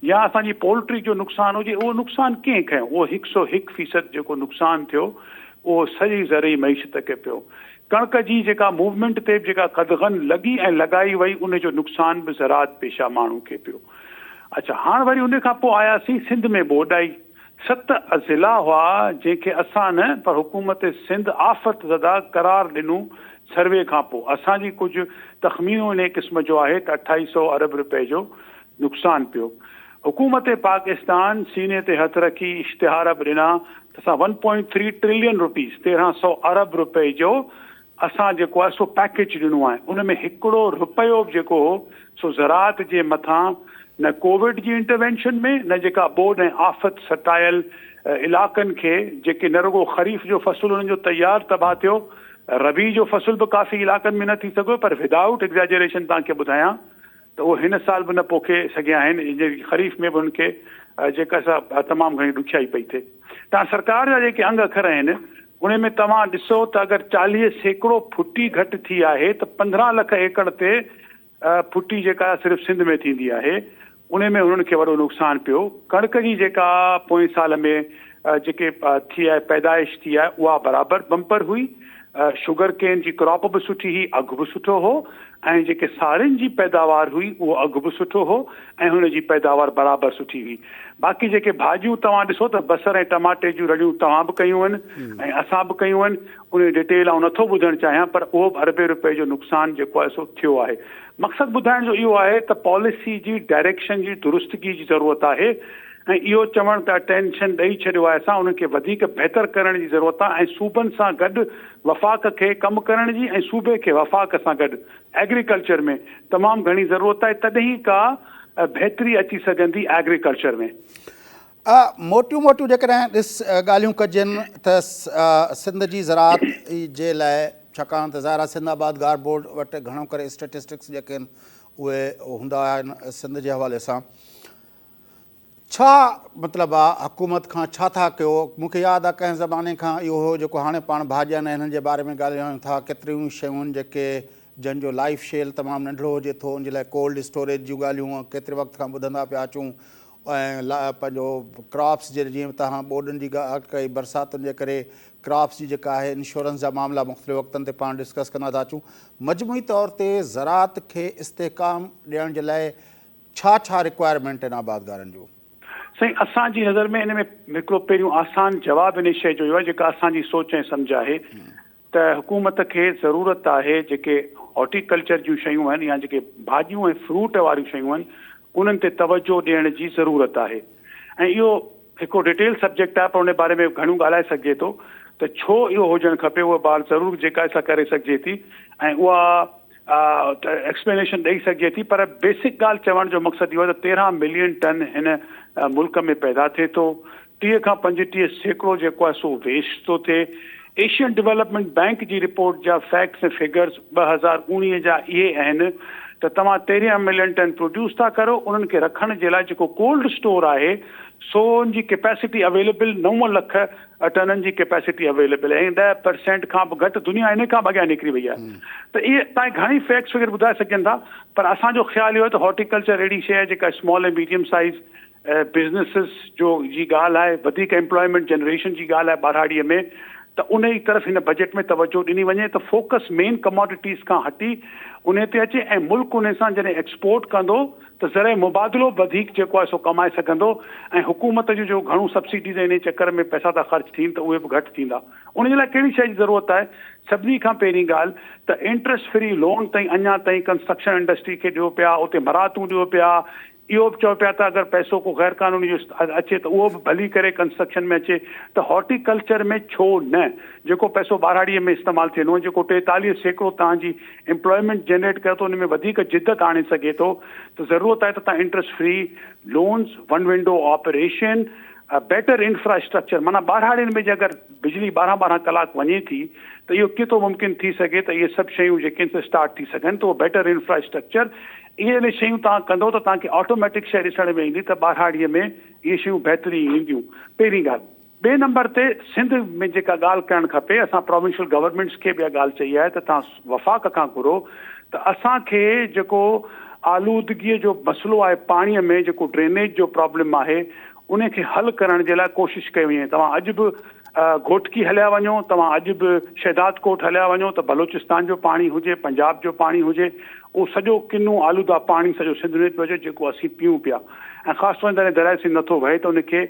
या असांजी पोल्ट्री जो नुक़सानु हुजे, उहो नुक़सानु कंहिं खयो? उहो 101% जेको नुक़सानु थियो उहो सॼी ज़रई मईशत खे पियो। कणक जी जेका मूवमेंट ते जेका क़दग़न लॻी ऐं लॻाई वई, उन जो नुक़सानु बि ज़राअत पेशा माण्हू खे पियो। अच्छा, हाणे वरी उन खां पोइ आयासीं सिंध में ॿोॾाई। 7 ज़िला हुआ जंहिंखे असां न पर हुकूमत सिंध आफ़त ज़दा करार ॾिनूं। सर्वे खां पोइ असांजी कुझु तख़मीनो इन क़िस्म जो आहे त 2800 अरब रुपए जो नुक़सानु पियो। हुकूमत पाकिस्तान सीने ते हथु रखी इश्तिहार बि ॾिना त असां 1.3 ट्रिलियन रुपीज़ 1300 अरब रुपए जो असां जेको आहे सो पैकेज ॾिनो आहे। उन में हिकिड़ो रुपयो बि जेको हो सो ज़राअत जे मथां न कोविड जी इंटरवेंशन में, न जेका बोर्ड ऐं आफ़त सटायल इलाक़नि खे जेके न रुगो ख़रीफ़ जो फसल उन्हनि जो तयारु तबाह थियो, रबी जो फसल बि काफ़ी इलाक़नि में न थी सघो, पर विदाउट एग्ज़ैजरेशन तव्हांखे ॿुधायां त उहो हिन साल बि न पोखे सघिया आहिनि, जेकी ख़रीफ़ में बि उनखे जेका सा तमामु घणी ॾुखियाई पई थिए। तव्हां सरकार जा जेके अंग अखर आहिनि उन में तव्हां ॾिसो त अगरि 40% फुटी घटि थी आहे त 15 लख एकड़ ते फुटी जेका सिर्फ़ु सिंध में थींदी आहे, उन में उन्हनि खे वॾो नुक़सानु पियो। कणक जी जेका पोएं साल में जेके थी आहे पैदाइश थी आहे उहा बराबरि बम्पर हुई। शुगर केन जी क्रॉप बि सुठी हुई, अघु बि सुठो हो, ऐं जेके साड़ियुनि जी पैदावार हुई उहो अघु बि सुठो हो ऐं हुन जी पैदावार बराबरि सुठी हुई। बाक़ी जेके भाॼियूं तव्हां ॾिसो त बसर ऐं टमाटे जूं रड़ियूं तव्हां बि कयूं आहिनि ऐं असां बि कयूं आहिनि, उन डिटेल आउं नथो ॿुधणु चाहियां, पर उहो बि अरबे रुपए जो नुक़सानु जेको आहे सो थियो आहे। मक़सदु ॿुधाइण जो इहो आहे त पॉलिसी जी डायरेक्शन जी दुरुस्तगी जी ज़रूरत आहे ऐं इहो चवण त अटेंशन ॾेई छॾियो आहे असां उनखे वधीक बहितर करण जी ज़रूरत आहे ऐं सूबनि सां गॾु वफ़ाक़ खे कमु करण जी ऐं सूबे खे वफ़ाक़ सां गॾु एग्रीकल्चर में तमामु घणी ज़रूरत आहे, तॾहिं का बहितरी अची सघंदी एग्रीकल्चर में। मोटियूं मोटियूं जेकॾहिं ॾिस ॻाल्हियूं कजनि त सिंध जी ज़राअत जे लाइ, छाकाणि त ज़ाहिर आहे सिंध आबाद गार बोर्ड वटि घणो करे स्टेटिस्टिक्स जेके आहिनि उहे हूंदा आहिनि सिंध जे हवाले सां, छा मतिलबु आहे हुकूमत खां छा था कयो? मूंखे यादि आहे कंहिं ज़माने खां इहो हो जेको हाणे पाण भाॼियुनि हिननि जे बारे में ॻाल्हायूं था, केतिरियूं शयूं आहिनि जेके जंहिंजो लाइफ शेल तमामु नंढिड़ो हुजे थो, उनजे लाइ कोल्ड स्टोरेज जूं ॻाल्हियूं केतिरे वक़्त खां ॿुधंदा पिया अचूं, ऐं पंहिंजो क्रॉप्स जे जीअं तव्हां ॿोॾियुनि जी ॻाल्हि कई, बरसातुनि जे करे क्रॉप्स जी जेका आहे इंश्योरेंस जा मामला मुख़्तलिफ़ वक़्तनि ते पाण डिस्कस कंदा था अचूं। मजमूई तौर ते ज़राअत खे इस्तेहकाम ॾियण जे लाइ छा छा रिक्वायरमेंट आहिनि आबादगारनि जूं? साईं, असांजी नज़र में इन में हिकिड़ो पहिरियों आसान जवाबु इन शइ जो इहो आहे जेका असांजी सोच ऐं सम्झ आहे त हुकूमत खे ज़रूरत आहे जेके हॉर्टिकल्चर जूं शयूं आहिनि या जेके भाॼियूं ऐं फ्रूट वारियूं शयूं आहिनि उन्हनि ते तवजो ॾियण जी ज़रूरत आहे। ऐं इहो हिकिड़ो डिटेल सब्जेक्ट आहे, पर उन बारे में घणो ॻाल्हाए सघिजे थो त छो इहो हुजणु खपे, उहा ॻाल्हि ज़रूरु जेका सां करे सघिजे थी ऐं उहा एक्सप्लेनेशन ॾेई सघिजे थी, पर बेसिक ॻाल्हि चवण जो मक़सदु इहो आहे त 13 मिलियन टन हिन मुल्क में पैदा थिए थो, 30 खां 35% जेको आहे सो वेस्ट थो थिए। एशियन डेवलपमेंट बैंक जी रिपोर्ट जा फैक्ट्स ऐं फिगर्स 2019 जा इहे आहिनि त तव्हां 13 मिलियन टन प्रोड्यूस था करो, उन्हनि खे रखण जे लाइ जेको कोल्ड स्टोर आहे सो उनजी कैपेसिटी अवेलेबल 9 लख टननि जी कैपेसिटी अवेलेबल ऐं 10% खां बि घटि दुनिया इन खां अॻियां निकिरी वई आहे। त इहे तव्हां घणी फैक्ट्स वग़ैरह ॿुधाए सघनि था, पर असांजो ख़्यालु इहो आहे त हॉर्टिकल्चर अहिड़ी शइ आहे जेका स्मॉल ऐं मीडियम साइज़ बिज़नेसिस जो जी ॻाल्हि आहे, वधीक एम्प्लॉयमेंट जनरेशन जी ॻाल्हि आहे ॿारहाड़ीअ में, त उन ई तरफ़ हिन बजट में तवजो ॾिनी वञे त फोकस मेन कमोडिटीज़ खां हटी उन ते अचे ऐं मुल्क उन सां जॾहिं एक्सपोर्ट कंदो त ज़रे मुबादिलो वधीक जेको आहे सो कमाए सघंदो ऐं हुकूमत जो घणो सब्सिडीज़ इन चकर में पैसा था ख़र्च थियनि त उहे बि घटि थींदा। उन जे लाइ कहिड़ी शइ जी ज़रूरत आहे? सभिनी खां पहिरीं ॻाल्हि त इंट्रस्ट फ्री लोन ताईं अञा ताईं कंस्ट्रक्शन इंडस्ट्री खे ॾियो पिया, उते मराहतूं ॾियो पिया, इहो बि चओ पिया त अगरि पैसो को गैर क़ानूनी जो अचे त उहो बि भली करे कंस्ट्रक्शन में अचे, त हॉर्टिकल्चर में छो न? जेको पैसो ॿारहाड़ीअ में इस्तेमालु थियणो आहे, जेको 43% तव्हांजी एम्प्लॉयमेंट जनरेट करे थो, उन में वधीक जिदत आणे सघे थो, त ज़रूरत आहे त तव्हां interest free loans, one window operation, better infrastructure, माना ॿारहाड़ियुनि में जे अगरि बिजली 12-12 कलाक वञे थी त इहो केतिरो मुमकिन थी सघे त इहे सभु शयूं जेके आहिनि स्टार्ट थी सघनि, त उहो बेटर इंफ्रास्ट्रक्चर इहे शयूं तव्हां कंदो त तव्हांखे ऑटोमेटिक शइ ॾिसण में ईंदी त ॿारहाड़ीअ में इहे शयूं बहितरी ईंदियूं। पहिरीं ॻाल्हि। ॿिए नंबर ते सिंध में जेका ॻाल्हि करणु खपे, असां प्रोविंशियल गवर्नमेंट्स खे बि इहा ॻाल्हि चई आहे त तव्हां वफ़ाक़ खां घुरो त असांखे जेको आलूदगीअ जो मसइलो आहे, पाणीअ में जेको ड्रेनेज जो प्रॉब्लम आहे उनखे हल करण जे लाइ कोशिशि कई वञे। तव्हां अॼु बि घोटकी हलिया वञो, तव्हां अॼु बि शहदाद कोट हलिया वञो त बलोचिस्तान जो पाणी हुजे, पंजाब जो पाणी हुजे, उहो सॼो किनो आलूदा पाणी सॼो सिंध में पियो अचे जेको असीं पीऊं पिया ऐं ख़ासि तौर ते दरिया सिंध नथो वहे त उनखे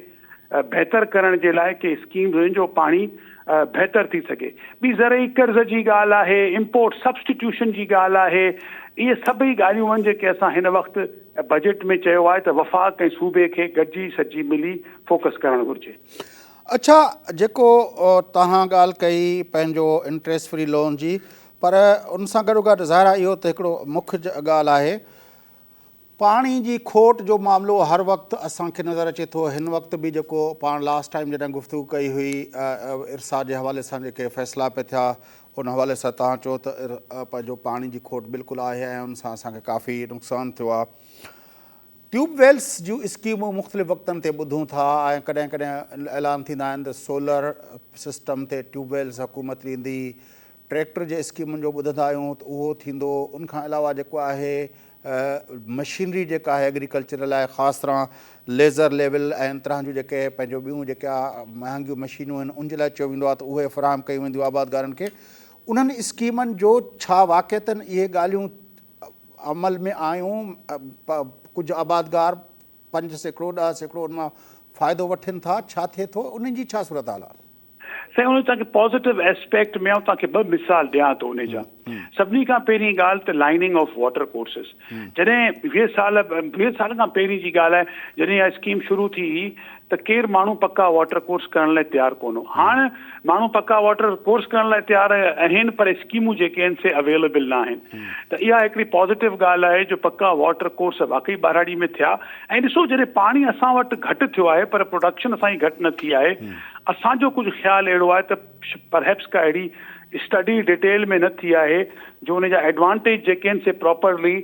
बहितर करण जे लाइ के स्कीम हुजनि जो पाणी बहितर थी सघे। ॿी ज़रई कर्ज़ जी ॻाल्हि आहे, इम्पोर्ट सब्सटीट्यूशन जी ॻाल्हि आहे, इहे सभई ॻाल्हियूं आहिनि जेके असां हिन वक़्तु बजट में चयो आहे त वफ़ाक़ ऐं सूबे खे गॾिजी सॼी मिली फोकस करणु घुरिजे। अच्छा, जेको तव्हां ॻाल्हि कई पंहिंजो इंट्रस्ट फ्री लोन जी, पर उन सां गॾोगॾु ज़ाहिर आहे इहो त हिकिड़ो मुख्य ॻाल्हि आहे, पाणी जी खोट जो मामिलो हर वक़्तु असांखे नज़र अचे थो। हिन वक़्तु बि जेको पाण लास्ट टाइम जॾहिं गुफ़्तगू कई हुई इरसा जे हवाले सां जेके फ़ैसिला पिया थिया, उन हवाले सां तव्हां चओ त पंहिंजो पाणी जी खोट बिल्कुलु आहे ऐं उन सां असांखे काफ़ी नुक़सानु थियो आहे। ट्यूबवेल्स जूं स्कीमूं मुख़्तलिफ़ वक़्तनि ते ॿुधूं था ऐं कॾहिं कॾहिं ऐलान थींदा आहिनि त सोलर सिस्टम ते ट्यूबवेल्स हुकूमत ॾींदी, ट्रैक्टर जे स्कीमुनि जो ॿुधंदा आहियूं त उहो थींदो। उनखां अलावा जेको आहे मशीनरी जेका आहे एग्रीकल्चर लाइ ख़ासि तरह लेज़र लेवल ऐं इन तरह जूं जेके पंहिंजो ॿियूं जेका महांगियूं मशीनूं आहिनि उन जे लाइ चयो वेंदो आहे त उहे फ़राहम कयूं वेंदियूं आबादगारनि खे उन्हनि स्कीमनि जो छा वाक़िअतनि इहे ॻाल्हियूं अमल में आयूं कुझु आबादगार 5 सैकड़ो 10 सैकड़ो उन मां फ़ाइदो वठनि था छा थिए थो उन्हनि जी छा सूरत हाल आहे साईं उन तव्हांखे पॉज़िटिव एस्पेक्ट में तव्हांखे 2 मिसाल ॾियां थो उन जा सभिनी खां पहिरीं ॻाल्हि त लाइनिंग ऑफ वाटर कोर्सिस जॾहिं 20 साल खां पहिरीं जी ॻाल्हि आहे जॾहिं इहा स्कीम शुरू थी हुई त केरु माण्हू पक्का वाटर कोर्स करण लाइ तयारु कोन हो हाणे माण्हू पक्का वाटर कोर्स करण लाइ तयारु आहिनि पर स्कीमूं जेके आहिनि से अवेलेबल न आहिनि त इहा हिकिड़ी पॉज़िटिव ॻाल्हि आहे जो पक्का वाटर कोर्स वाकई ॿाराड़ी में थिया ऐं ॾिसो जॾहिं पाणी असां वटि घटि थियो आहे पर प्रोडक्शन असांजी घटि न थी आहे असांजो कुझु ख़्यालु अहिड़ो आहे त परहैप्स का अहिड़ी स्टडी डिटेल में न थी आहे जो उन जा एडवांटेज जेके आहिनि से प्रॉपरली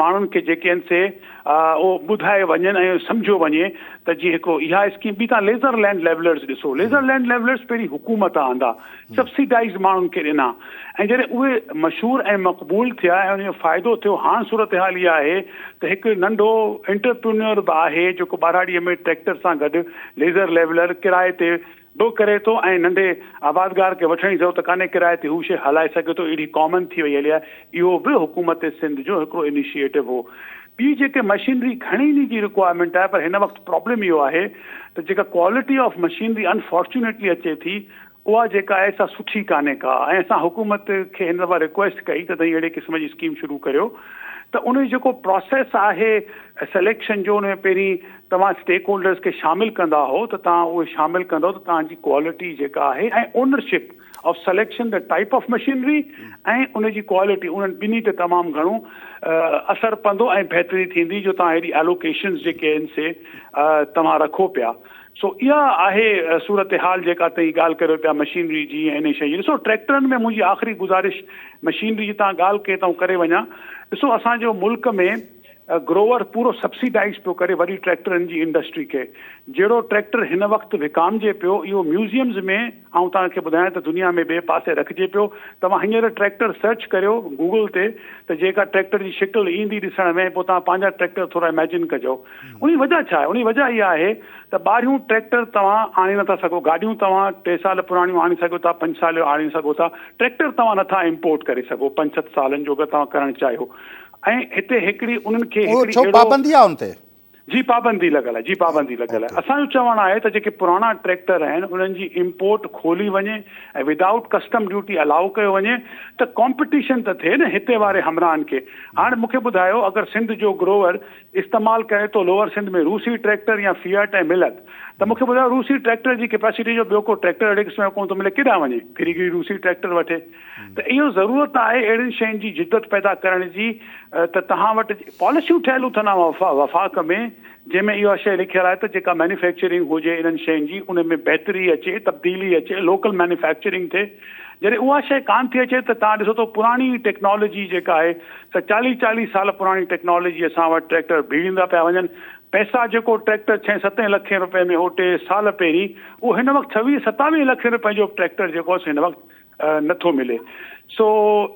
माण्हुनि खे जेके आहिनि से उहो ॿुधाए वञनि ऐं सम्झो वञे त जीअं हिकिड़ो इहा स्कीम बि तव्हां लेज़र लैंड लेवलर्स ॾिसो लेज़र लैंड लेवलर्स पहिरीं हुकूमत आंदा सब्सिडाइज़ माण्हुनि खे ॾिना ऐं जॾहिं उहे मशहूरु ऐं मक़बूल थिया ऐं उनजो फ़ाइदो थियो हाणे सूरत हाल इहा आहे त हिकु नंढो एंटरप्रेन्योर बि आहे जेको ॿाराड़ीअ में ट्रैक्टर सां गॾु लेज़र लेवलर किराए ते बि करे थो ऐं नंढे आबादगार खे वठण जी ज़रूरत कान्हे किराए ते हू शइ हलाए सघे थो अहिड़ी कॉमन थी वई हली आहे इहो बि हुकूमत सिंध जो हिकिड़ो इनिशिएटिव हो ॿी जेके मशीनरी घणी जी रिक्वायरमेंट आहे पर हिन वक़्तु प्रॉब्लम इहो आहे त जेका क्वालिटी ऑफ मशीनरी अनफॉर्चुनेटली अचे थी उहा जेका आहे सा सुठी कान्हे का ऐं असां हुकूमत खे हिन दफ़ा रिक्वेस्ट कई त तव्हां अहिड़े क़िस्म जी स्कीम शुरू करियो त उन जो जेको प्रोसेस आहे सिलेक्शन जो उन में पहिरीं तव्हां स्टेक होल्डर्स खे शामिलु कंदा हो त तव्हां उहे शामिलु कंदो त तव्हांजी क्वालिटी जेका आहे ऐं ownership of selection the type of machinery ऐं उनजी क्वालिटी उन्हनि ॿिन्ही ते तमामु घणो असरु पवंदो ऐं बहितरी थींदी जो तव्हां अहिड़ी एलोकेशन्स जेके आहिनि से तव्हां रखो पिया सो इहा आहे सूरत हाल जेका तव्हां ॻाल्हि करियो पिया मशीनरी जी ऐं इन शइ जी ॾिसो ट्रैक्टरनि में मुंहिंजी आख़िरी गुज़ारिश मशीनरी जी तव्हां ॻाल्हि कई त करे वञा ॾिसो असांजो मुल्क में ग्रोवर पूरो सब्सिडाइज़ पियो करे वरी ट्रैक्टरनि जी इंडस्ट्री खे जहिड़ो ट्रैक्टर हिन वक़्तु विकामजे पियो इहो म्यूज़ियम्स में ऐं तव्हांखे ॿुधायां त दुनिया में ॿिए पासे रखिजे पियो तव्हां हींअर ट्रैक्टर सर्च करियो गूगल ते त जेका ट्रैक्टर जी शिकिल ईंदी ॾिसण में पोइ तव्हां पंहिंजा ट्रैक्टर थोरा इमेजिन कजो उन वजह छा आहे उन वजह इहा आहे त ॿाहिरियूं ट्रैक्टर तव्हां आणे नथा सघो गाॾियूं तव्हां 3 साल पुराणियूं आणे सघो था 5 साल जो आणे सघो था ट्रैक्टर तव्हां नथा इम्पोर्ट करे सघो 5-7 सालनि जो अगरि तव्हां करणु चाहियो ऐं हिते हिकिड़ी उन्हनि खे पाबंदी आहे उन ते जी पाबंदी लॻल आहे असांजो चवणु आहे त जेके पुराणा ट्रैक्टर आहिनि उन्हनि जी इम्पोर्ट खोली वञे ऐं विदाउट कस्टम ड्यूटी अलाउ कयो वञे त कॉम्पिटिशन त थिए न हिते वारे हमराहनि खे हाणे मूंखे ॿुधायो अगरि सिंध जो ग्रोवर इस्तेमालु करे थो लोअर सिंध में रूसी ट्रैक्टर या फियाट ऐं मिलत त मूंखे ॿुधायो रूसी ट्रैक्टर जी कैपेसिटी जो ॿियो को ट्रैक्टर अहिड़े क़िस्म जो कोन थो मिले केॾांहुं वञे फिरी रूसी ट्रैक्टर वठे त इहो ज़रूरत आहे अहिड़ियुनि शयुनि जी जिद्दत पैदा करण जी त तव्हां वटि पॉलिसियूं ठहियलु अथनि वफ़ाक़ में जंहिंमें इहा शइ लिखियलु आहे त जेका मैन्युफैक्चरिंग हुजे इन्हनि शयुनि जी उन में बहितरी अचे तब्दीली अचे लोकल मैन्युफैक्चरिंग थिए जॾहिं उहा शइ कान थी अचे त तव्हां ॾिसो त पुराणी टेक्नोलॉजी जेका आहे त 40 साल पुराणी टेक्नोलॉजी असां वटि ट्रैक्टर बीड़ींदा पिया वञनि पैसा जेको ट्रैक्टर 6-7 लख रुपए में हो 3 साल पहिरीं उहो हिन वक़्तु 26-27 लख रुपए जो ट्रैक्टर जेको आहे हिन वक़्तु नथो मिले सो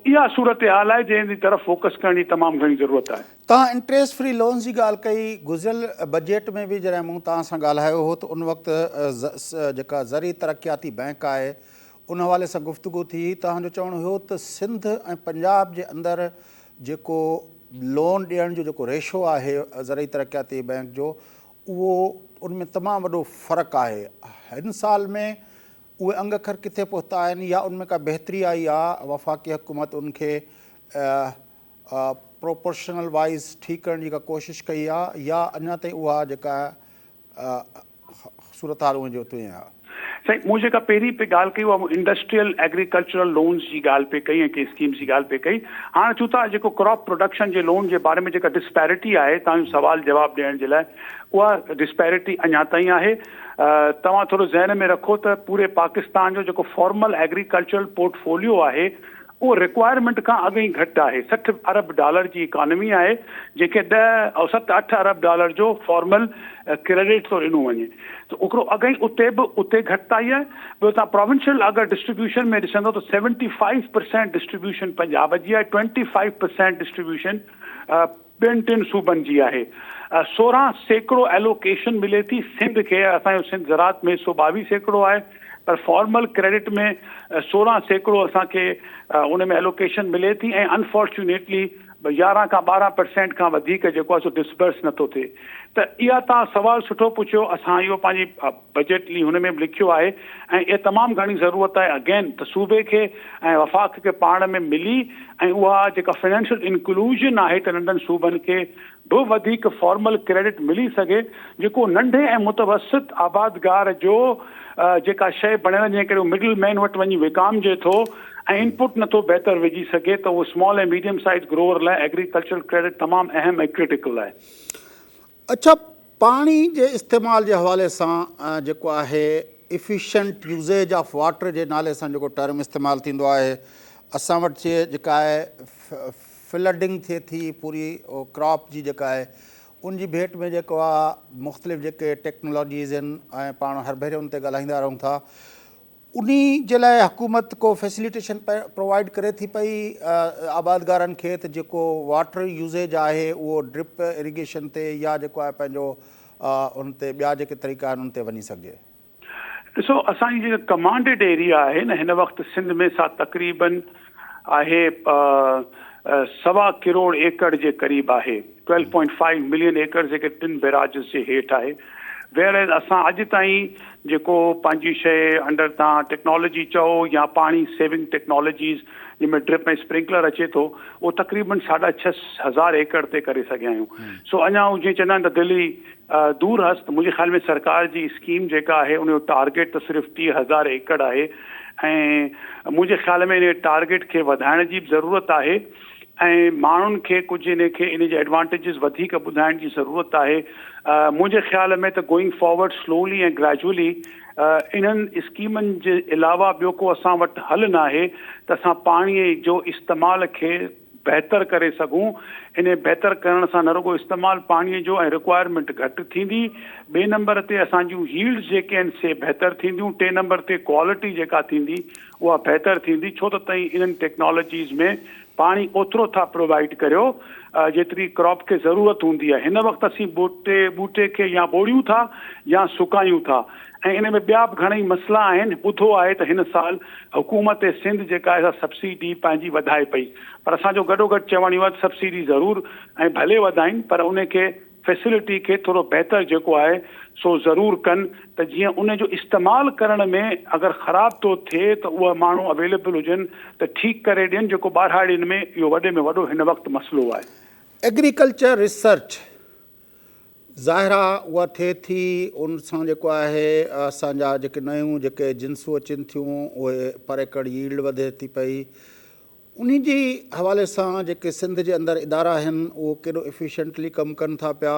इहा सूरत हाल आहे जंहिंजी तरफ़ फोकस करण जी तमामु घणी ज़रूरत आहे तव्हां इंट्रेस्ट फ्री लोन जी ॻाल्हि कई गुज़िरियल बजट में बि जॾहिं मूं तव्हां सां ॻाल्हायो हो त उन वक़्तु जेका ज़री तरक़ियाती बैंक आहे उन हवाले सां गुफ़्तगू थी तव्हांजो चवणु हुयो त सिंध ऐं पंजाब जे अंदरि जेको लोन ॾियण जो जेको रेशो आहे ज़री तरक़ियाती बैंक जो उहो उन में तमामु वॾो फ़र्क़ु आहे हिन साल में उहे अंग अखर किथे पहुता आहिनि या उनमें का बहितरी आई आहे वफ़ाक़ी हुकूमत उनखे प्रोपोर्शनल वाइज़ ठीकु करण जी का कोशिशि कई आहे या अञा ताईं उहा जेका सूरत हाल उन जो उते आहे साईं मूं जेका पहिरीं पे ॻाल्हि कई उहा इंडस्ट्रियल एग्रीकल्चरल लोन्स जी ॻाल्हि पे कई ऐं कंहिं स्कीम्स जी ॻाल्हि पे कई हाणे चूं था जेको क्रॉप प्रोडक्शन जे लोन जे बारे में जेका डिस्पैरिटी आहे तव्हांजो सवाल जवाबु ॾियण जे लाइ उहा डिस्पैरिटी अञा ताईं आहे तव्हां थोरो ज़हन में रखो त पूरे पाकिस्तान जो जेको फॉर्मल एग्रीकल्चरल पोर्टफोलियो आहे उहो रिक्वायरमेंट खां अॻु ई घटि आहे $60 अरब जी इकॉनमी आहे जेके 7-8 अरब जो फॉर्मल क्रेडिट थो ॾिनो वञे त हिकिड़ो अॻु ई उते घटिताई आहे ॿियो तव्हां प्रोविंशियल अगरि डिस्ट्रीब्यूशन में ॾिसंदो त 75% डिस्ट्रीब्यूशन पंजाब जी आहे 25% डिस्ट्रीब्यूशन ॿियनि टिनि सूबनि जी आहे। 16% एलोकेशन मिले थी सिंध खे, असांजो सिंध ज़रात में 122% आहे, पर फॉर्मल क्रेडिट में 16% असांखे उन में एलोकेशन मिले थी ऐं अनफॉर्चुनेटली 11 खां 12% खां वधीक जेको आहे सो डिसबर्स नथो थिए। त इहा तव्हां सुवाल सुठो पुछियो, असां इहो पंहिंजी बजट हुन में बि लिखियो आहे ऐं इहा तमामु घणी ज़रूरत आहे अगेन त सूबे खे ऐं वफ़ाक़ खे पाण में मिली ऐं उहा जेका फाइनेंशियल इंक्लूजन आहे त नंढनि सूबनि खे बि वधीक फॉर्मल क्रेडिट मिली सघे, जेको नंढे ऐं मुतवसित आबादगार जो जेका शइ बणे वञे करे मिडिल मैन वटि वञी विकामजे थो ऐं इनपुट नथो बहितर विझी सघे, त उहो स्मॉल ऐं मीडियम साइज़ ग्रोअर लाइ एग्रीकल्चरल क्रेडिट तमामु अहम ऐं क्रिटिकल आहे। अच्छा, पाणी जे इस्तेमाल जे हवाले सां जेको आहे इफिशिएंट यूज़ेज ऑफ वाटर जे नाले सां जेको टर्म इस्तेमालु थींदो आहे, असां वटि जेका आहे फ्लडिंग थिए थी पूरी क्रॉप जी जेका आहे उन जी भेट में जेको आहे मुख़्तलिफ़ जेके टेक्नोलॉजीज़ आहिनि ऐं पाण हर भेरे उन ते ॻाल्हाईंदा रहूं था, उन जे लाइ हुकूमत को फैसिलिटेशन प्रोवाइड करे थी पई आबादगारनि खे त जेको वाटर यूज़ेज आहे उहो ड्रिप इरीगेशन ते या जेको आहे पंहिंजो उन ते ॿिया जेके तरीक़ा आहिनि उन ते वञी सघिजे? ॾिसो, असांजी जेका कमांडेड एरिया आहे न हिन वक़्तु सिंध में सा तक़रीबन आहे 1.25 करोड़ एकड़ जे क़रीब आहे, 12.5 मिलियन एकड़ जेके 3 बैराजिस जे हेठि आहे। वेयर असां अॼु ताईं जेको पंहिंजी शइ अंडर तव्हां टेक्नोलॉजी चओ या पाणी सेविंग टेक्नोलॉजीज़ जंहिंमें ड्रिप ऐं स्प्रिंकलर अचे थो, उहो तक़रीबन 6,500 एकड़ ते करे सघिया आहियूं। सो अञा जीअं चवंदा आहिनि त दिल्ली दूर हस्त, मुंहिंजे ख़्याल में सरकार जी स्कीम जेका आहे उनजो टारगेट त सिर्फ़ु 30,000 एकड़ आहे ऐं मुंहिंजे ख़्याल में इन टारगेट खे वधाइण जी बि ज़रूरत आहे ऐं माण्हुनि खे कुझु इन खे इन जे एडवांटेजिस वधीक ॿुधाइण जी ज़रूरत आहे। मुंहिंजे ख़्याल में त गोइंग फॉर्वर्ड स्लोली ऐं ग्रेजुअली इन्हनि स्कीमनि जे अलावा ॿियो को असां वटि हल न आहे त असां पाणीअ जो इस्तेमाल खे बहितर करे सघूं। इन बहितर करण सां न रुगो इस्तेमालु पाणीअ जो ऐं रिक्वायरमेंट घटि थींदी, ॿिए नंबर ते असांजूं यील्ड्स जेके आहिनि से बहितर थींदियूं, टे नंबर ते क्वालिटी जेका थींदी उहा बहितर थींदी, छो त तई इन्हनि टेक्नोलॉजीज़ में पाणी ओतिरो था प्रोवाइड करियो जेतिरी क्रॉप खे ज़रूरत हूंदी आहे। हिन वक़्तु असीं ॿूटे खे या ॿोड़ियूं था या सुकायूं था ऐं इन में ॿिया बि घणेई मसइला आहिनि। ॿुधो आहे त हिन साल हुकूमत सिंध जेका आहे सब्सिडी पंहिंजी वधाए पई, पर असांजो गॾोगॾु चवण इहो आहे सब्सिडी ज़रूरु ऐं भले वधाइनि, पर उनखे फैसिलिटी खे थोरो बहितर जेको आहे सो ज़रूरु कनि त जीअं उन जो इस्तेमालु करण में अगरि ख़राबु थो थिए त उहा माण्हू अवेलेबल हुजनि त ठीकु करे ॾियनि, जेको ॿारहाड़ियुनि में इहो वॾे में वॾो हिन वक़्तु मसइलो आहे। एग्रीकल्चर रिसर्च ज़ाहिर आहे उहा थिए थी, उन सां जेको आहे असांजा जेके नयूं जेके जिन्सूं अचनि थियूं उहे पर एकड़ यील्ड वधे थी पई। उन जी हवाले सां जेके सिंध जे अंदरि इदारा आहिनि उहो केॾो इफिशिएंटली कमु कनि था पिया,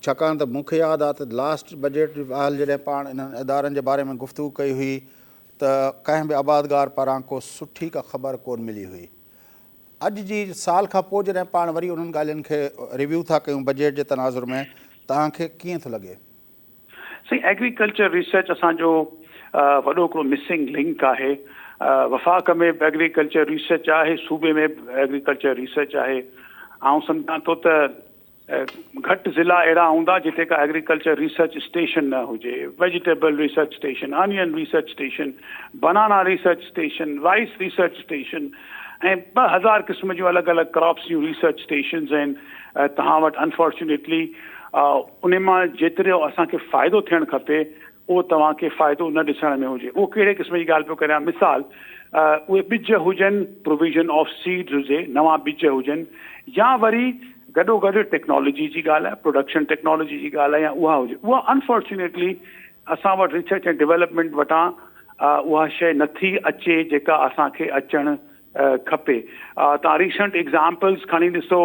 छाकाणि त मूंखे यादि आहे त लास्ट बजट हाल जॾहिं पाण इन्हनि इदारनि जे बारे में गुफ़्तगू कई हुई त कंहिं बि आबादगार पारां को सुठी का ख़बर कोन मिली हुई। अॼु जी साल खां पोइ जॾहिं पाण वरी उन्हनि ॻाल्हियुनि खे रिव्यू था कयूं बजट जे तनाज़ुर में, तव्हांखे कीअं थो लॻे? सही, एग्रीकल्चर रिसर्च असांजो वॾो हिकिड़ो मिसिंग लिंक आहे। वफ़ाक़ में बि एग्रीकल्चर रिसर्च आहे, सूबे में बि एग्रीकल्चर रिसर्च आहे। ऐं सम्झां थो त घटि ज़िला अहिड़ा हूंदा जिते का एग्रीकल्चर रिसर्च स्टेशन न हुजे, vegetable research station, onion research station, banana research station, rice research station ऐं 2000 क़िस्म जूं अलॻि अलॻि क्रॉप्स जूं रिसर्च स्टेशन्स आहिनि तव्हां वटि। अनफॉर्चुनेटली उन मां जेतिरो असांखे फ़ाइदो थियणु खपे उहो तव्हांखे फ़ाइदो न ॾिसण में हुजे। उहो कहिड़े क़िस्म जी ॻाल्हि पियो करियां, मिसाल उहे ॿिज हुजनि, प्रोविज़न ऑफ सीड्स हुजे, नवां ॿिज हुजनि, या वरी गॾोगॾु टेक्नोलॉजी जी ॻाल्हि आहे, प्रोडक्शन टेक्नोलॉजी जी ॻाल्हि आहे या उहा हुजे, उहा अनफॉर्चुनेटली असां वटि रिसर्च ऐं डेवलपमेंट वटां उहा शइ नथी अचे जेका असांखे अचणु खपे। तव्हां रीसेंट एग्ज़ाम्पल्स खणी ॾिसो,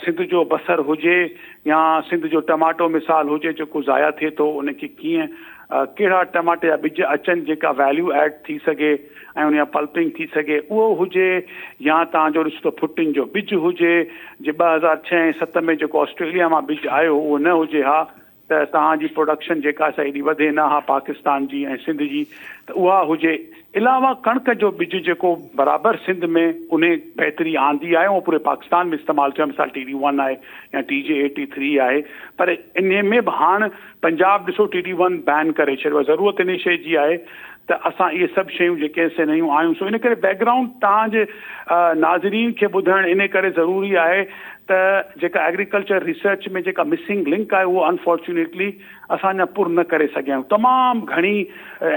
सिंध जो बसर हुजे या सिंध जो टमाटो मिसाल हुजे जेको ज़ाया थिए थो, उनखे कीअं कहिड़ा टमाटे जा ॿिज अचनि जेका वैल्यू एड थी सघे ऐं उन जा पल्पिंग थी सघे उहो हुजे, या तव्हांजो ॾिसो फुटिंग जो ॿिज हुजे जे 2006-07 में जेको ऑस्ट्रेलिया मां ॿिज आयो उहो न हुजे। हा, त तव्हांजी प्रोडक्शन जेका सा एॾी वधे न हा पाकिस्तान जी ऐं सिंध जी त उहा हुजे। इलावा कणिक जो ॿिज जेको बराबरि सिंध में उन बहितरी आंदी आहे उहो पूरे पाकिस्तान में इस्तेमालु थियो आहे। मिसाल TD1 आहे या TJ83 आहे, पर इन में बि हाणे पंजाब ॾिसो TD1 बैन करे छॾियो आहे। ज़रूरत इन शइ जी आहे त असां इहे सभु शयूं जेके से नयूं आयूं, सो इन करे बैकग्राउंड तव्हांजे नाज़रीन खे ॿुधणु इन करे ज़रूरी आहे त जेका एग्रीकल्चर रिसर्च में जेका मिसिंग लिंक आहे उहो अनफॉर्चुनेटली असां अञा पुर न करे सघिया आहियूं। तमामु घणी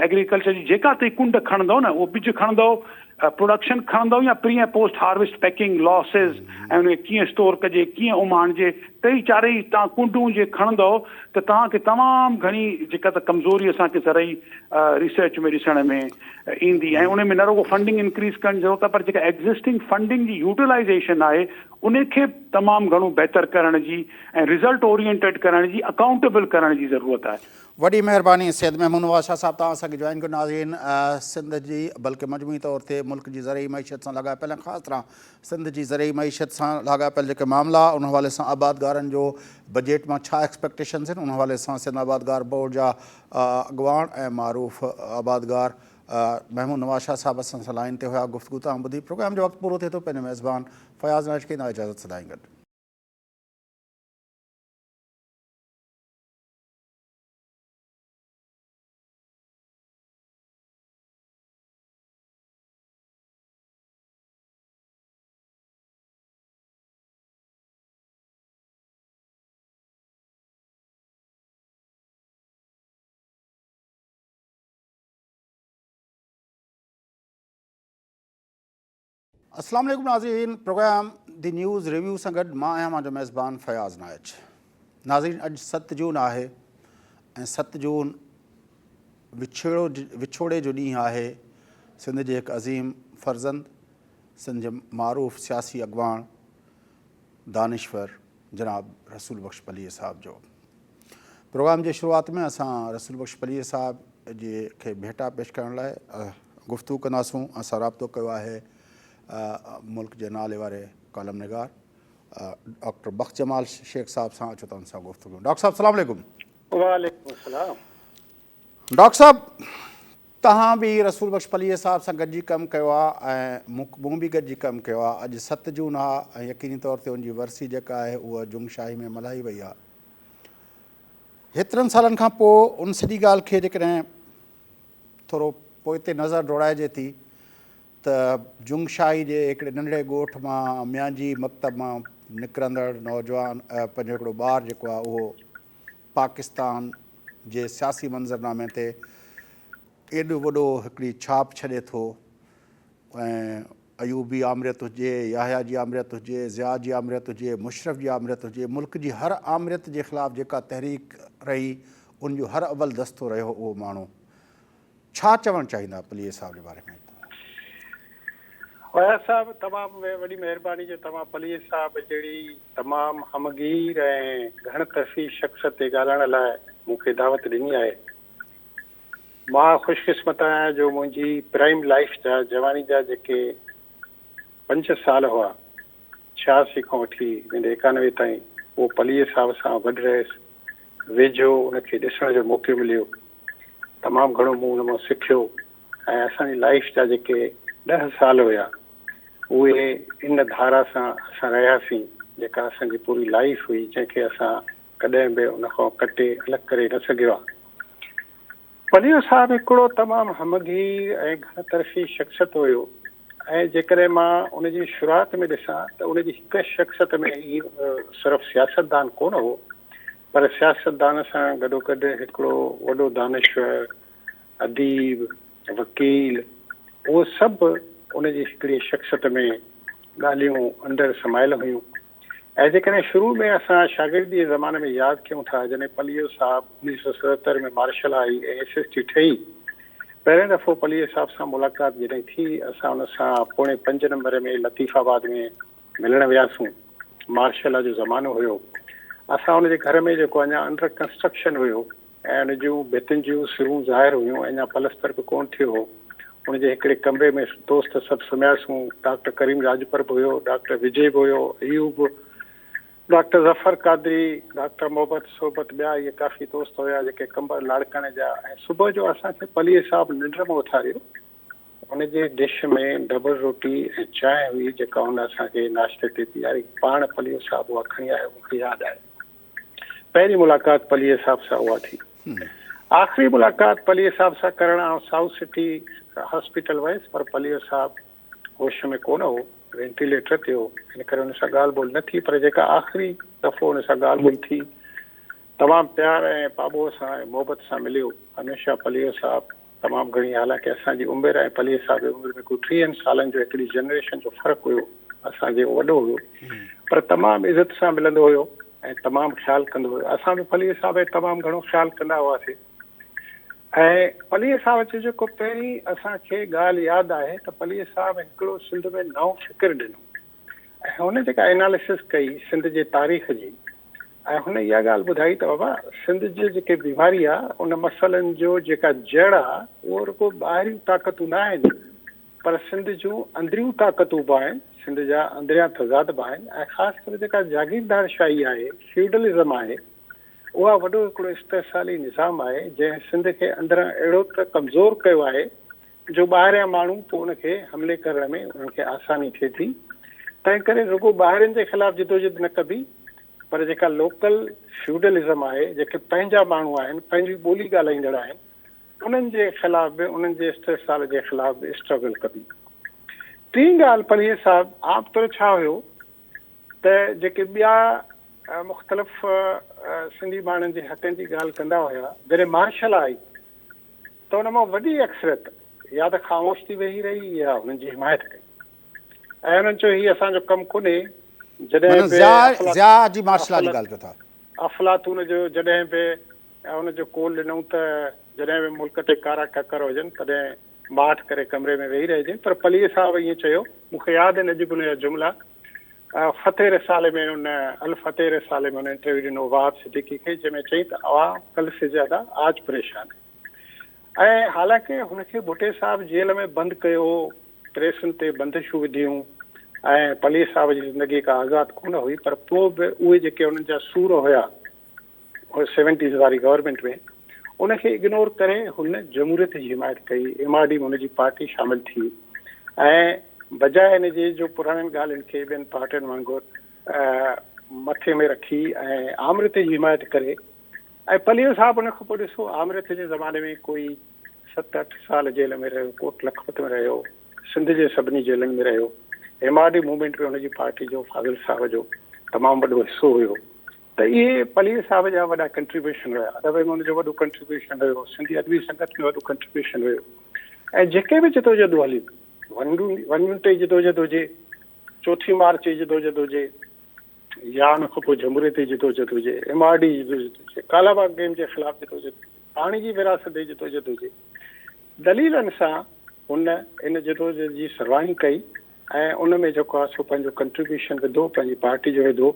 एग्रीकल्चर जी जेका ताईं कुंड खणंदव न, उहो ॿिज खणंदव, प्रोडक्शन खणंदव या प्री ऐं पोस्ट हार्वेस्ट पैकिंग लॉसिस ऐं उन कीअं स्टोर कजे, कीअं उमाणिजे, टई चारई तव्हां कुंडूं जे खणंदव त तव्हांखे तमामु घणी जेका त कमज़ोरी असांखे ज़रई रिसर्च में ॾिसण में ईंदी ऐं उन में न रुगो फंडिंग इंक्रीज़ करण जी ज़रूरत आहे, पर जेका एग्ज़िस्टिंग फंडिंग जी यूटिलाइज़ेशन आहे उनखे तमामु घणो बहितर करण जी ऐं रिज़ल्ट ओरिएंटेड करण जी, अकाउंटेबल करण जी ज़रूरत आहे। वॾी महिरबानी सैयद महमूद नवाज़ शाह साहब, तव्हां असांखे जॉइन कयो। नाज़रीन, सिंध जी बल्कि मजमूई तौर ते मुल्क जी ज़रई मईशत सां लाॻापियल, ख़ासि तरह सिंध जी ज़रई मईशत सां लाॻापियल जेके मामला उन हवाले सां आबादगारनि जो बजट मां छा एक्सपेक्टेशन्स आहिनि, उन हवाले सां सिंध आबादगार बोर्ड जा अॻवान ऐं मारूफ़ आबादगार महमूद नवाज़ शाह साहब असां सां लाइन ते हुआ। गुफ़्तगू तव्हां ॿुधी। प्रोग्राम जो वक़्तु पूरो थिए थो। पंहिंजे मेज़बान फयाज़ नाइश खे इजाज़त सदाईं गॾु। अस्सलाम वालेकुम नाज़रीन, प्रोग्राम दी न्यूज़ रिव्यू सां गॾु मां आहियां मुंहिंजो मेज़बान फयाज़ नाइच। नाज़रीन, अॼु 7 जून आहे ऐं 7 जून विछोड़े जो ॾींहुं आहे सिंध जे हिकु अज़ीम फ़र्ज़ंद, सिंध जे मारूफ़ सियासी अॻवान दानिश्वर जनाब रसूल बख़्श पलीअ साहब जो। प्रोग्राम जे शुरूआत में असां रसूल बख़्श पलीअ साहब जे खे भेटा पेश करण लाइ गुफ़्तगू कंदासूं। असां राब्तो कयो आहे मुल्क जे नाले वारे कॉलम निगार डॉक्टर बख़्श जमाल शेख साहब सां। अचो तव्हां सां गुफ़्तगू। डॉक्टर साहब सलाम वालेकुम। वालेकुम सलाम। डॉक्टर साहब, तव्हां बि रसूल बख़्श पलीअ साहब सां गॾिजी कमु कयो आहे ऐं मूं बि गॾिजी कमु कयो आहे। अॼु 7 जून आहे ऐं यकीनी तौर ते उनजी वरसी जेका आहे उहा जुमशाही में मल्हाई वई आहे। हेतिरनि सालनि खां पोइ उन सॼी ॻाल्हि खे जेकॾहिं थोरो पोइ ते नज़र दौड़ाइजे थी त जुमशाही जे हिकिड़े नंढड़े ॻोठ मां मियांजी मकतब मां निकिरंदड़ नौजवान पंहिंजो हिकिड़ो ॿारु जेको आहे उहो पाकिस्तान जे सियासी मंज़रनामे ते एॾो वॾो हिकिड़ी छाप छॾे थो। ऐं अयूबी आमरियत हुजे, याहिया जी आमरियत हुजे, ज़िया जी आमरियत हुजे, मुशरफ जी आमरियत हुजे, मुल्क जी हर आमरियत जे ख़िलाफ़ु जेका तहरीक रही उनजो हर अव्वल दस्तो रहियो उहो माण्हू। छा चवणु चाहींदा पलीअ साहब जे बारे में? फयाज़ साहब, तमामु वॾी महिरबानी जो तव्हां पलीअ साहब जहिड़ी तमामु हमगीर ऐं घण तरफ़ी शख़्सियत ते ॻाल्हाइण लाइ मूंखे दावत ॾिनी आहे। मां ख़ुशकिस्मत आहियां जो मुंहिंजी प्राइम लाइफ जा जवानी जा जेके 5 साल हुआ, 86 खां वठी 91 ताईं, उहो पलीअ साहब सां गॾु रहियुसि, वेझो उनखे ॾिसण जो मौक़ो मिलियो। तमामु घणो मूं उन मां सिखियो ऐं असांजी लाइफ जा जेके 10 साल हुया उहे इन धारा सां असां रहियासीं, जेका असांजी पूरी लाइफ हुई, जंहिंखे असां कॾहिं बि उन खां कटे अलॻि करे न सघियो आहे। पलीअ साहब हिकिड़ो तमामु हमगीर ऐं घण तरफ़ी शख़्सियत हुयो ऐं जेकॾहिं मां उनजी शुरूआति में ॾिसां त उनजी हिकु शख़्सियत में ई सिर्फ़ु सियासतदान कोन हो, पर सियासतदान सां गॾोगॾु हिकिड़ो वॾो दानिश्वर, अदीब, वकील, उहो सभु उनजी हिकिड़ी शख़्सियत में ॻाल्हियूं अंदरि समायल हुयूं। ऐं जेकॾहिं शुरू में असां शागिर्दी जे ज़माने में यादि कयूं था, जॾहिं पलीअ साहब 1977 में मार्शल आई ऐं SST ठही, पहिरें दफ़ो पलीअ साहब सां मुलाक़ात जॾहिं थी, असां उन सां पोणे 5 नंबर में लतीफ़ाबाद में मिलण वियासीं। मार्शल जो ज़मानो हुयो। असां उनजे घर में जेको अञा अंडर कंस्ट्रक्शन हुयो ऐं उन जूं भितियुनि जूं सिरूं ज़ाहिर हुयूं, अञा पलस्तर बि कोन थियो हो, उनजे हिकिड़े कमरे में दोस्त सभु सुम्हियासीं। डॉक्टर करीम राजपर बि हुयो, डॉक्टर विजय बि हुयो, अयूब डॉक्टर ज़फ़र कादरी, डॉक्टर मोहब्बत सोबत, ॿिया इहे काफ़ी दोस्त हुया जेके कंबर लाड़काणे जा। ऐं सुबुह जो असांखे पलीअ साहिबु निंड मां उथारियो। उनजे डिश में डबल रोटी ऐं चांहि हुई जेका हुन असांखे नाश्ते ते पीआरी। पाण पलीअ साहिबु उहा खणी आयो, मूंखे यादि आहे। पहिरीं मुलाक़ात पलीअ साहिब सां उहा थी। आख़िरी मुलाक़ात पलीअ साहिब सां करण आउं साउथ सिटी हॉस्पिटल वियुसि, पर पलीअ साहिबु होश में कोन हो, वेंटिलेटर ते हो, इन करे हुन सां ॻाल्हि ॿोल न थी। पर जेका आख़िरी दफ़ो हुन सां ॻाल्हि ॿोल थी, तमामु प्यार ऐं पाॿो सां ऐं मोहबत सां मिलियो। हमेशह पलीअ साहिबु तमामु घणी, हालांकि असांजी उमिरि ऐं पलीअ साहिब जी उमिरि में कोई 30 सालनि जो हिकिड़ी जनरेशन जो फ़र्क़ु हुयो, असांजे वॾो हुयो, पर तमामु इज़त सां मिलंदो हुयो ऐं तमामु ख़्यालु कंदो हुयो। असां बि पलीअ साहिब जो तमामु घणो ख़्यालु कंदा हुआसीं। ऐं पलीअ साहिब जो जेको पहिरीं असांखे ॻाल्हि यादि आहे त पलीअ साहिबु हिकिड़ो सिंध में नओं फ़िकिर ॾिनो ऐं हुन जेका एनालिसिस कई सिंध जे तारीख़ जी, ऐं हुन इहा ॻाल्हि ॿुधाई त बाबा सिंध जी जेके बीमारी आहे उन मसइलनि जो जेका जड़ आहे उहो रुॻो ॿाहिरियूं ताक़तूं न आहिनि, पर सिंध जूं अंदरियूं ताक़तूं बि आहिनि, सिंध जा अंदरियां तज़ाद बि आहिनि। ऐं ख़ासि करे जेका जागीरदारशाही आहे, फ्यूडलिज़म आहे, उहा वॾो हिकिड़ो इस्तेसाली निज़ाम आहे जंहिं सिंध खे अंदरां अहिड़ो त कमज़ोर कयो आहे जो ॿाहिरियां माण्हू पोइ उनखे हमले करण में उन्हनि खे आसानी थिए थी। तंहिं करे रुॻो ॿाहिरिनि जे ख़िलाफ़ु जिदोजहद न कबी, पर जेका लोकल फ्यूडलिज़म आहे, जेके पंहिंजा माण्हू आहिनि, पंहिंजी ॿोली ॻाल्हाईंदड़ आहिनि, उन्हनि जे ख़िलाफ़ बि, उन्हनि जे इस्तेसाल जे ख़िलाफ़ बि स्ट्रगल कबी। टी ॻाल्हि पलीअ साहिबु आमतौर छा हुयो त जेके ॿिया मुख़्तलिफ़ सिंधी माण्हुनि जे हक़नि जी ॻाल्हि कंदा हुया, जॾहिं मार्शल आई त उन मां वॾी अक्सरियत या त ख़ामोश थी वेही रही या हुननि जी हिमायत कई ऐं हुननि चयो हीअ असांजो कमु कोन्हे। जॾहिं बि अफ़लातून जो जॾहिं बि हुनजो कोल ॾिनऊं त जॾहिं बि मुल्क ते कारा ककर हुजनि तॾहिं माठ करे कमरे में वेही रहिजनि। पर पलीअ साहिबु ईअं चयो, मूंखे यादि आहिनि अॼु बि हुनजा जुमिला। फ़तेह रिसाले में हुन अल फ़तेह रिसाले में हुन इंटरव्यू ॾिनो वहाब सिद्दीकी खे, जंहिंमें चई त अवाम कल से ज़्यादा आज परेशान है। ऐं हालांकि हुनखे भुटे साहिबु जेल में बंदि कयो, प्रेसुनि ते बंदिशूं विधियूं ऐं पलीअ साहिब जी ज़िंदगी का आज़ादु कोन हुई, पर पोइ बि उहे जेके उन्हनि जा सूर हुया 70s वारी गवर्नमेंट में, उनखे इग्नोर करे हुन जमहूरियत जी हिमायत कई। MRD में हुनजी पार्टी शामिलु थी ऐं बजाए इन जे जो पुराणनि ॻाल्हियुनि खे ॿियनि पार्टियुनि वांगुरु मथे में रखी ऐं आमृत जी हिमायत करे। ऐं पलीअ साहिबु उन खां पोइ ॾिसो, आमृत जे ज़माने में कोई 7-8 साल जेल में रहियो, कोट लखपत में रहियो, सिंध जे सभिनी जेलनि में रहियो। MRD मूवमेंट में हुनजी पार्टी जो फाज़िल साहिब जो तमामु वॾो हिसो हुयो। त इहे पलीअ साहिब जा वॾा कंट्रीब्यूशन हुया। अदब में हुनजो वॾो कंट्रीब्यूशन हुयो, सिंधी अदबी संगत में वॾो कंट्रीब्यूशन हुयो। ऐं जेके बि जिदोजहद हलियूं, 1 मिंट जी जिदोजहद हुजे, 4 मार्च जी जिदोजहद हुजे, या उन खां पोइ जमहूरियत जी जिदोजहद हुजे, MRD जी जिदोजहद हुजे, कालाबाग गेम जे ख़िलाफ़ जिदोजहद, पाणी जी विरासत जी जिदोजहद हुजे, दलीलनि सां हुन इन जिदोजहद जी सरवाही कई ऐं उन में जेको आहे सो पंहिंजो कंट्रीब्यूशन विधो, पंहिंजी पार्टी जो विधो।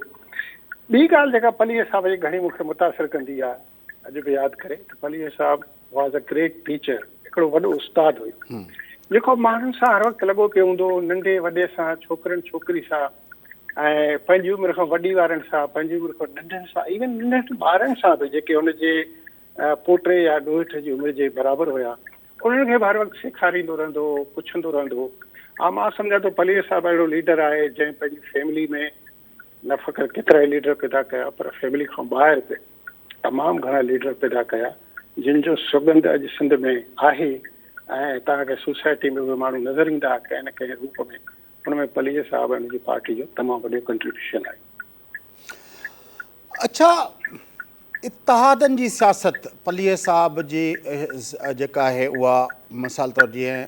ॿी ॻाल्हि जेका पलीअ साहिब जी घणी मूंखे मुतासिर कंदी आहे अॼु बि यादि करे, त पलीअ साहिबु वॉज़ अ ग्रेट टीचर, हिकिड़ो वॾो उस्तादु हुयो जेको माण्हुनि सां हर वक़्तु लॻो पियो हूंदो, नंढे वॾे सां, छोकिरनि छोकिरी सां ऐं पंहिंजी उमिरि खां वॾी वारनि सां, पंहिंजी उमिरि खां नंढनि सां, इवन नंढनि ॿारनि सां बि जेके हुनजे पोटे या ॾोहिट जी उमिरि जे बराबरि हुया, उन्हनि खे बि हर वक़्तु सेखारींदो रहंदो, पुछंदो रहंदो। ऐं मां सम्झां थो पलीअ साहिबु अहिड़ो लीडर आहे जंहिं पंहिंजी फैमिली में न फ़क़ति केतिरा ई लीडर पैदा कया, पर फैमिली खां ॿाहिरि बि तमामु घणा लीडर पैदा कया जिन जो सुगंध अॼु सिंध में आहे ऐं तव्हांखे सोसाइटी में उहे माण्हू नज़र ईंदा कंहिं न कंहिं रूप में। हुनमें पलीअ साहिब ऐं हुनजी पार्टी जो तमामु वॾो कंट्रीब्यूशन आहे। अच्छा, इत्तिहादनि जी सियासत पलीअ साहिब जी जेका आहे उहा मिसाल तौरु जीअं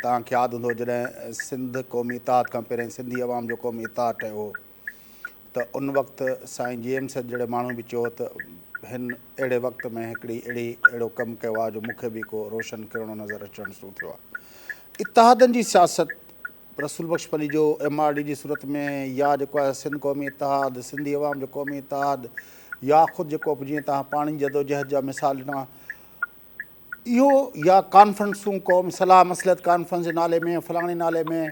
तव्हांखे यादि हूंदो जॾहिं सिंध क़ौमी इत्तिहाद खां पहिरियों सिंधी अवाम जो क़ौमी इत्तिहाद ठहियो त उन वक़्तु साईं JM सैद जहिड़े माण्हू बि चयो त हिन अहिड़े वक़्त में अहिड़ो कमु कयो आहे जो मूंखे बि को रोशन किरणो नज़र अचणु शुरू थियो आहे। इत्तिहादनि जी सियासत रसूल बख्श पली जो MRD जी सूरत में, या जेको आहे सिंध क़ौमी इत्तिहाद, सिंधी अवाम जो क़ौमी इत्तिहाद, या ख़ुदि जेको जीअं तव्हां पाणी जदोजहद जा मिसाल ॾिना, इहो या कॉन्फ्रेंसूं क़ौम सलाह मसलत कॉन्फ्रेंस जे नाले में, फलाणे नाले में,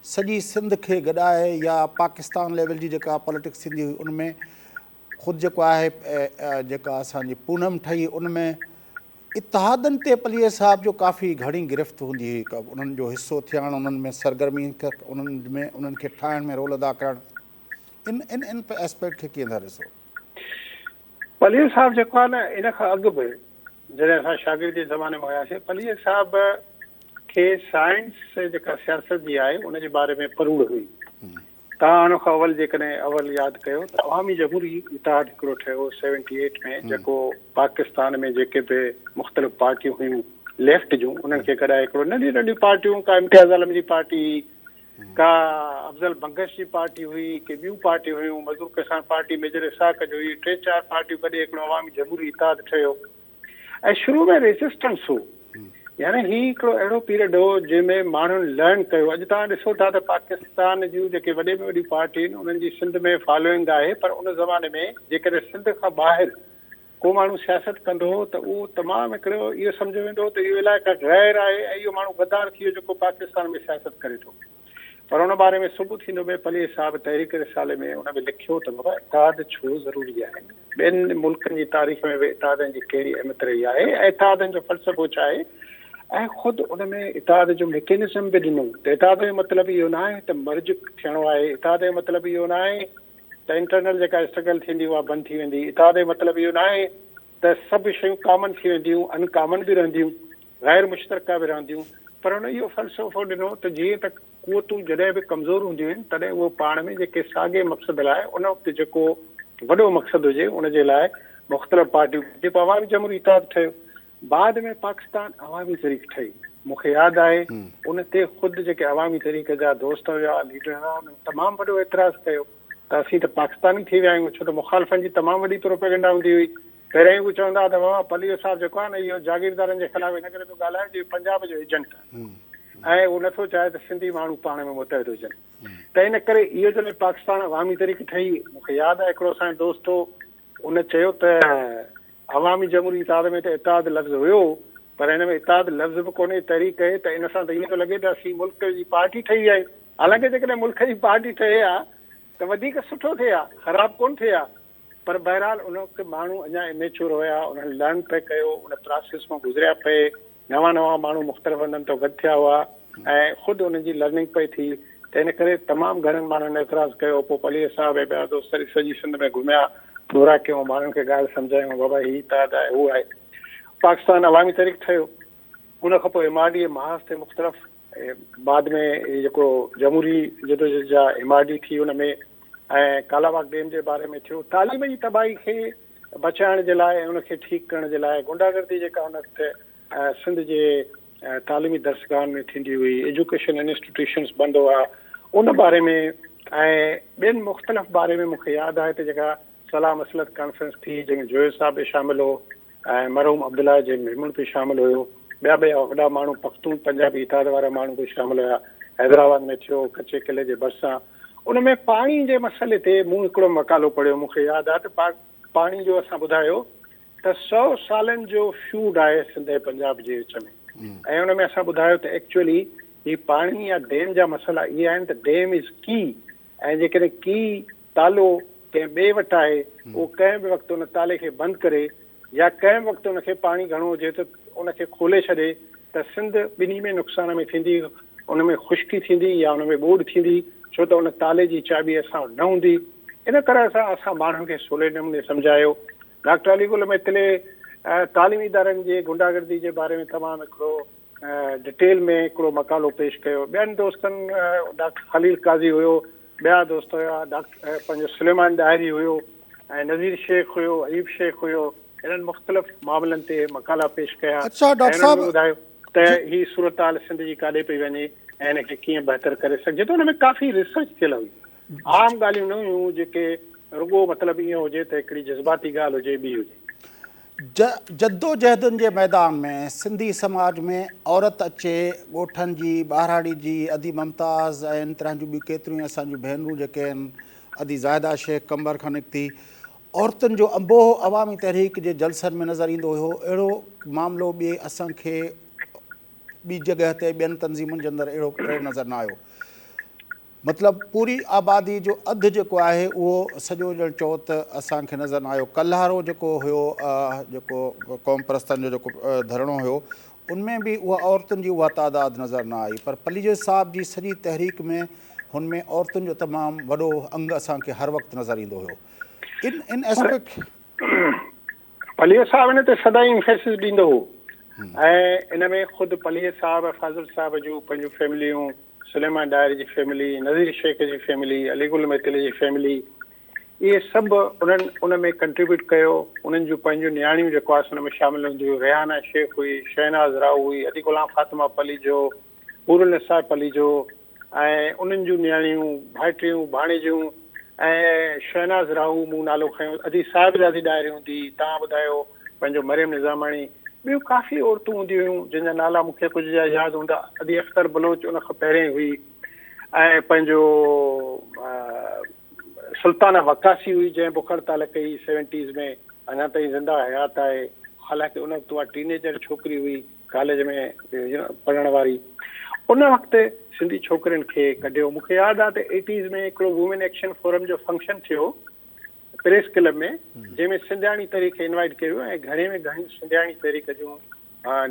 सॼी सिंध खे गॾाए या पाकिस्तान लेवल जी जेका पॉलिटिक्स थींदी हुई उनमें ख़ुदि जेको आहे जेका असांजी पूनम ठही उनमें इतिहादनि ते पलीअ साहिब जो काफ़ी घणी गिरफ़्त हूंदी हुई, उन्हनि जो हिसो थियणु, उन्हनि में सरगर्मी उन्हनि खे ठाहिण में रोल अदा करणु, इन एस्पेक्ट खे कीअं था ॾिसो? पलीअ साहिब जेको आहे न, इन खां अॻु बि जॾहिं असां शागिर्दी ज़माने में हुयासीं, पलीअ साहिब खे साइंस जेका सियासत जी आहे उनजे बारे में परूड़ हुई। तव्हां हुन खां अवल यादि कयो त अवामी जमहूरी इतिहाद हिकिड़ो ठहियो 78 में, जेको पाकिस्तान में जेके बि मुख़्तलिफ़ पार्टियूं हुयूं लेफ्ट जूं, उन्हनि खे कढाए हिकिड़ो नंढियूं नंढियूं पार्टियूं, का इम्तियाज़ आलम जी पार्टी, का अफ़ज़ल बंगश जी पार्टी हुई, के ॿियूं पार्टियूं हुयूं, मज़दूर किसान पार्टी मेजर इसाक जो हुई, 3-4 पार्टियूं कढे हिकिड़ो अवामी जमहूरी इतिहाद ठहियो। ऐं शुरू में रेजिस्टेंस हो, यानी ही हिकिड़ो अहिड़ो पीरियड हो जंहिंमें माण्हुनि लर्न कयो। अॼु तव्हां ॾिसो था त पाकिस्तान जूं जेके वॾे में वॾी पार्टियूं आहिनि उन्हनि जी सिंध में फॉलोइंग आहे, पर उन ज़माने में जेकॾहिं सिंध खां ॿाहिरि को माण्हू सियासत कंदो हो त उहो तमामु हिकिड़ो इहो सम्झो वेंदो हो त इहो इलाइक़ा गैर आहे ऐं इहो माण्हू गद्दार थी वियो जेको पाकिस्तान में सियासत करे थो। पर उन बारे में सबूत थींदो में पलीअ साहिब तहरीक रिसाले में उन में लिखियो त बाबा इतिहाद छो ज़रूरी आहे, ॿियनि मुल्कनि जी तारीख़ में बि इतिहादनि जी कहिड़ी अहमियत रही आहे ऐं इतिहादनि जो फ़लसफ़ो छा आहे, ऐं ख़ुदि उन में इतिहाद जो मैकेनिज़म बि ॾिनो त इतिहाद जो मतिलबु इहो न आहे त मर्ज थियणो आहे, इतिहाद जो मतिलबु इहो न आहे त इंटरनल जेका स्ट्रगल थींदी उहा बंदि थी वेंदी, इतिहाद जो मतिलबु इहो न आहे त सभु शयूं कॉमन थी वेंदियूं, अनकॉमन बि रहंदियूं, गैर मुश्तरका बि रहंदियूं। पर उन इहो फ़लसफ़ो ॾिनो त जीअं त क़ुवतूं जॾहिं बि कमज़ोर हूंदियूं आहिनि तॾहिं उहो पाण में जेके साॻे मक़सद लाइ उन वक़्तु जेको वॾो मक़सदु हुजे उनजे लाइ मुख़्तलिफ़ पार्टियूं, जेको अवामी जमहूरी इतिहाद ठहियो, बाद में पाकिस्तान अवामी तहरीक ठही। मूंखे यादि आहे उन ते ख़ुदि जेके अवामी तहरीक जा दोस्त हुआ, लीडर हुआ, उन्हनि तमामु वॾो एतिराज़ु कयो त असीं त पाकिस्तानी थी विया आहियूं, छो त मुखालफ़नि जी तमामु वॾी प्रोपेगेंडा हूंदी हुई। पहिरियों ई उहे चवंदा त बाबा पलीअ साहिब जेको आहे न इहो जागीरदारनि जे ख़िलाफ़ु इन करे थो ॻाल्हाए जो पंजाब जो एजेंट आहे ऐं उहो नथो चाहे त सिंधी माण्हू पाण में मुतहिद हुजनि। त इन करे इहो जॾहिं पाकिस्तान अवामी तहरीक ठही, मूंखे यादि आहे हिकिड़ो असांजो दोस्त हो, उन चयो त अवामी जमहूरी इतिहाद में त इतिहाद लफ़्ज़ हुयो पर हिन में इतिहाद लफ़्ज़ बि कोन्हे, तहरीक आहे, त इन सां त ईअं थो लॻे त असीं मुल्क जी पार्टी ठही विया आहियूं। हालांकि जेकॾहिं मुल्क जी पार्टी ठहे आहे त वधीक सुठो थिए आहे, ख़राबु कोन्ह थिए आहे, पर बहरहाल उन वक़्तु माण्हू अञा इमेच्योर हुया, उन्हनि लर्न पे कयो, उन प्रोसेस मां गुज़रिया पए, नवां माण्हू मुख़्तलिफ़ हंधनि तो गॾु थिया हुआ ऐं ख़ुदि उन्हनि जी लर्निंग पई थी। त इन करे तमामु घणनि माण्हुनि एतिराज़ु कयो। पोइ पलीअ साहिब ऐं ॿिया दोस्त सॼी सिंध में घुमिया, दौरा कयूं, माण्हुनि खे ॻाल्हि सम्झायूं, बाबा हीअ इतिहाद आहे, उहो आहे। पाकिस्तान अवामी तहरीक ठहियो, उन खां पोइ MRD महाज़ ते मुख़्तलिफ़, बाद में जेको जमहूरी जदोजहद जा MRD थी उन में, ऐं कालाबाग डैम जे बारे में थियो। तालीम जी तबाही खे बचाइण जे लाइ ऐं उनखे ठीकु करण जे लाइ गुंडागर्दी जेका उन वक़्तु सिंध जे तालीमी दर्सगाहनि में थींदी हुई, एजुकेशन इंस्टीट्यूशन्स बंदि हुआ, उन बारे में ऐं ॿियनि मुख़्तलिफ़ बारे में मूंखे यादि आहे त जेका सलाह मसलत कॉन्फ्रेंस थी जंहिंमें जोहिर साहिब बि शामिलु हो ऐं मरहूम अब्दुल्ला जे मेमून बि शामिलु हुयो, ॿिया वॾा माण्हू पख्तून पंजाबी इतिहाद वारा माण्हू बि शामिलु हुया। हैदराबाद में थियो, कचे किले जे भरिसां। उन में पाणी जे मसइले ते मूं हिकिड़ो मकालो पढ़ियो, मूंखे यादि आहे त पाणी जो असां ॿुधायो त 100 सालनि जो फ्यूड आहे सिंध ऐं पंजाब जे विच में, ऐं उन में असां ॿुधायो त एक्चुअली ही पाणी या डैम जा मसइला इहे आहिनि त डैम इज़ की, ऐं जेकॾहिं की तालो कंहिं ॿिए वटि आहे उहो कंहिं बि वक़्तु उन ताले खे बंदि करे या कंहिं बि वक़्तु उनखे पाणी घणो हुजे त उनखे खोले छॾे त सिंध ॿिन्ही में नुक़सान में थींदी, उन में ख़ुश्की थींदी या उन में ॿोॾि थींदी, छो त उन ताले जी चाबी असां वटि न हूंदी। इन तरह सां असां माण्हुनि खे सवले नमूने सम्झायो। डॉक्टर अली गुल मितले तालीमी इदारनि जे गुंडागर्दी जे बारे में तमामु हिकिड़ो डिटेल में हिकिड़ो मकालो पेश कयो। ॿियनि दोस्तनि डॉक्टर ख़लील काज़ी हुयो, ॿिया दोस्त हुया, डॉक्टर पंहिंजो सुलेमान डायरी हुयो ऐं नज़ीर शेख हुयो, अयूब शेख हुयो। इन्हनि मुख़्तलिफ़ मामलनि ते मकाला पेश कया। अच्छा डॉक्टर साहब ॿुधायो त ही सूरत हाल सिंध जी काॾे पई वञे ऐं हिनखे कीअं बहितर करे सघिजे। त हुन में काफ़ी रिसर्च थियल हुई, आम ॻाल्हियूं न हुयूं जेके रुॻो मतिलबु ईअं हुजे त हिकिड़ी जज़्बाती ॻाल्हि हुजे, ॿी हुजे। जद्दोजहदुनि जे मैदान में सिंधी समाज में औरत अचे, ॻोठनि जी, ॿारहाड़ी जी, अदी मुमताज़ ऐं इन तरह जूं ॿियूं केतिरियूं असांजूं भेनरूं जेके आहिनि, अदी ज़ाहिदा शेख कंबर खां निकिती, औरतुनि जो अंबोह अवामी तहरीक जे जलसनि में नज़र ईंदो हुयो। अहिड़ो मामिलो ॿिए असांखे ॿी जॻह ते ॿियनि तंज़ीमुनि जे अंदरि अहिड़ो नज़र न आयो। मतिलबु पूरी आबादी जो अधु जेको आहे उहो सॼो ॼण चओ त असांखे नज़र न आयो। कल्हारो जेको हुयो जेको क़ौम परस्तनि जो जेको धरणो हुयो उनमें बि उहा औरतुनि जी उहा तादाद नज़र न आई, पर पलीअ साहिब जी सॼी तहरीक में हुनमें औरतुनि जो तमामु वॾो अंग असांखे हर वक़्तु नज़र ईंदो हुयो। इन एस्पेक्ट पलीअ साहिब हिन ते सदाई इंफेसिस ॾींदो हो ऐं इन में ख़ुदि पलीअ साहिब फाज़िल साहिब जूं पंहिंजूं फैमिलियूं, सुलेमान डायर जी फैमिली, नज़ीर शेख जी फैमिली, अलीगुल मैतिल जी फैमिली, इहे सभु उन्हनि उन में कंट्रीब्यूट कयो। उन्हनि जूं पंहिंजूं नियाणियूं जेको आहे उन में शामिल हूंदियूं हुयूं। रेहाना शेख हुई, शहनाज़ राव हुई, अली गुलाम फातिमा पली जो, पूरुल निसार पली जो, ऐं उन्हनि जूं नियाणियूं, भाइटियूं, भाणेजियूं, ऐं शहनाज़ राहू मूं नालो खयों, अदी साहिबज़ादी डायरी हूंदी, तव्हां ॿुधायो पंहिंजो मरियम निज़ामाणी, ॿियूं काफ़ी औरतूं हूंदियूं हुयूं जंहिंजा नाला मूंखे कुझु जा यादि हूंदा। अदी अख्तर बलोच उन खां पहिरें हुई, ऐं पंहिंजो सुल्ताना वकासी हुई जंहिं बुख हड़ताल कई 70s में, अञा ताईं ज़िंदा हयात आहे। हालांकि उन वक़्तु उहा टीनेजर छोकिरी हुई कॉलेज में पढ़ण वारी। उन वक़्तु सिंधी छोकिरियुनि खे कढियो। मूंखे यादि आहे त 80s में हिकिड़ो वुमेन एक्शन फोरम जो फंक्शन थियो प्रेस क्लब में, जंहिंमें सिंधियाणी तहरीक इनवाइट कयो ऐं घणे में घणी सिंधियाणी तहरीक जूं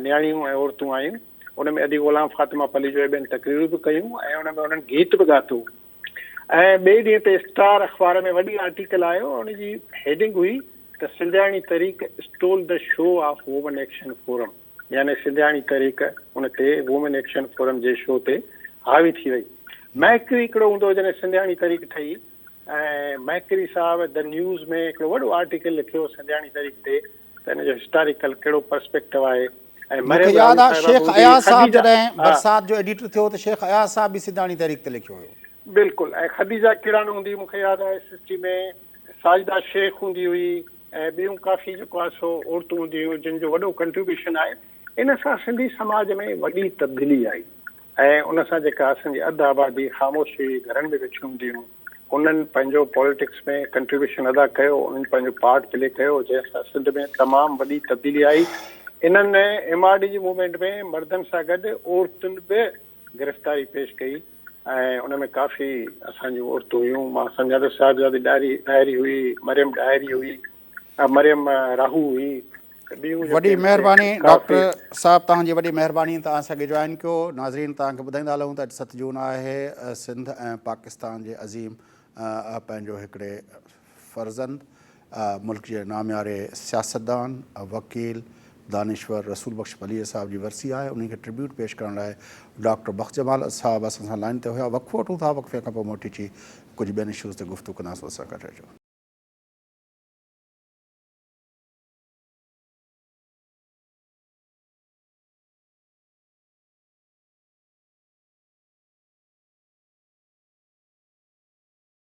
नियाणियूं ऐं औरतूं आयूं। उन में अदी गुलाम फातिमा पली जो ॿियनि तकरीरूं बि कयूं ऐं उन में उन्हनि गीत बि ॻातो। ऐं ॿिए ॾींहं ते स्टार अख़बार में वॾी आर्टिकल आयो, उनजी हेडिंग हुई त सिंधियाणी तहरीक stole the show off women action forum, यानी सिंधियाणी तहरीक उन ते वुमेन एक्शन फोरम जे शो ते हावी थी वई। मैकरी हिकिड़ो हूंदो जॾहिं सिंधियाणी तहरीक ठही, ऐं मैकरी साहब द न्यूज़ में हिकिड़ो वॾो आर्टिकल लिखियो सिंधियाणी तहरीक ते, त हिन जो हिस्टोरिकल कहिड़ो पर्सपेक्टिव आहे। ऐं मूंखे यादि आहे शेख अयाज़ साहिब जॾहिं बरसात जो एडिटर थियो त शेख अयाज़ साहिब बि सिंधियाणी तहरीक ते लिखियो हुयो। बिल्कुलु। ऐं ख़दीजा किरान हूंदी, मूंखे यादि आहे सिस्टी में साजिदा शेख हूंदी हुई, ऐं ॿियूं काफ़ी जेको आहे सो औरतूं हूंदियूं हुयूं जिन जो वॾो कंट्रीब्यूशन आहे। इन सां सिंधी समाज में वॾी तब्दीली आई ऐं उन सां जेका असांजी अधु आबादी ख़ामोश हुई, घरनि में वेठी हूंदियूं, उन्हनि पंहिंजो पॉलिटिक्स में कंट्रीब्यूशन अदा कयो, उन्हनि पंहिंजो पार्ट प्ले कयो, जंहिंसां सिंध में तमामु वॾी तब्दीली आई। इन्हनि MRD जी मूवमेंट में मर्दनि सां गॾु औरतुनि बि गिरफ़्तारी पेश कई ऐं उन में काफ़ी असांजूं औरतूं हुयूं। मां सम्झां थो साहिबज़ादी डायरी हुई, मरियम डायरी हुई, मरियम राहू हुई। वॾी महिरबानी डॉक्टर साहिब, तव्हांजी वॾी महिरबानी, तव्हां असांखे जॉइन कयो। नाज़रीन, तव्हांखे ॿुधाईंदा हलूं त 7 जून आहे। सिंध ऐं पाकिस्तान जे अज़ीम पंहिंजो हिकिड़े फ़र्ज़ंद, मुल्क जे नामियारे सियासतदान, वकील, दानिश्वर रसूल बख़्श पलीअ साहिब जी वरसी आहे। उन खे ट्रिब्यूट पेश करण लाइ डॉक्टर बख़्श जमाल साहिब असां सां लाइन ते हुया। वक़्फ़ो वठूं था, वक़्फ़े खां पोइ मोटी अची कुझु ॿियनि इशूज़ ते गुफ़्तगू कंदासीं। असां गॾु रहिजो।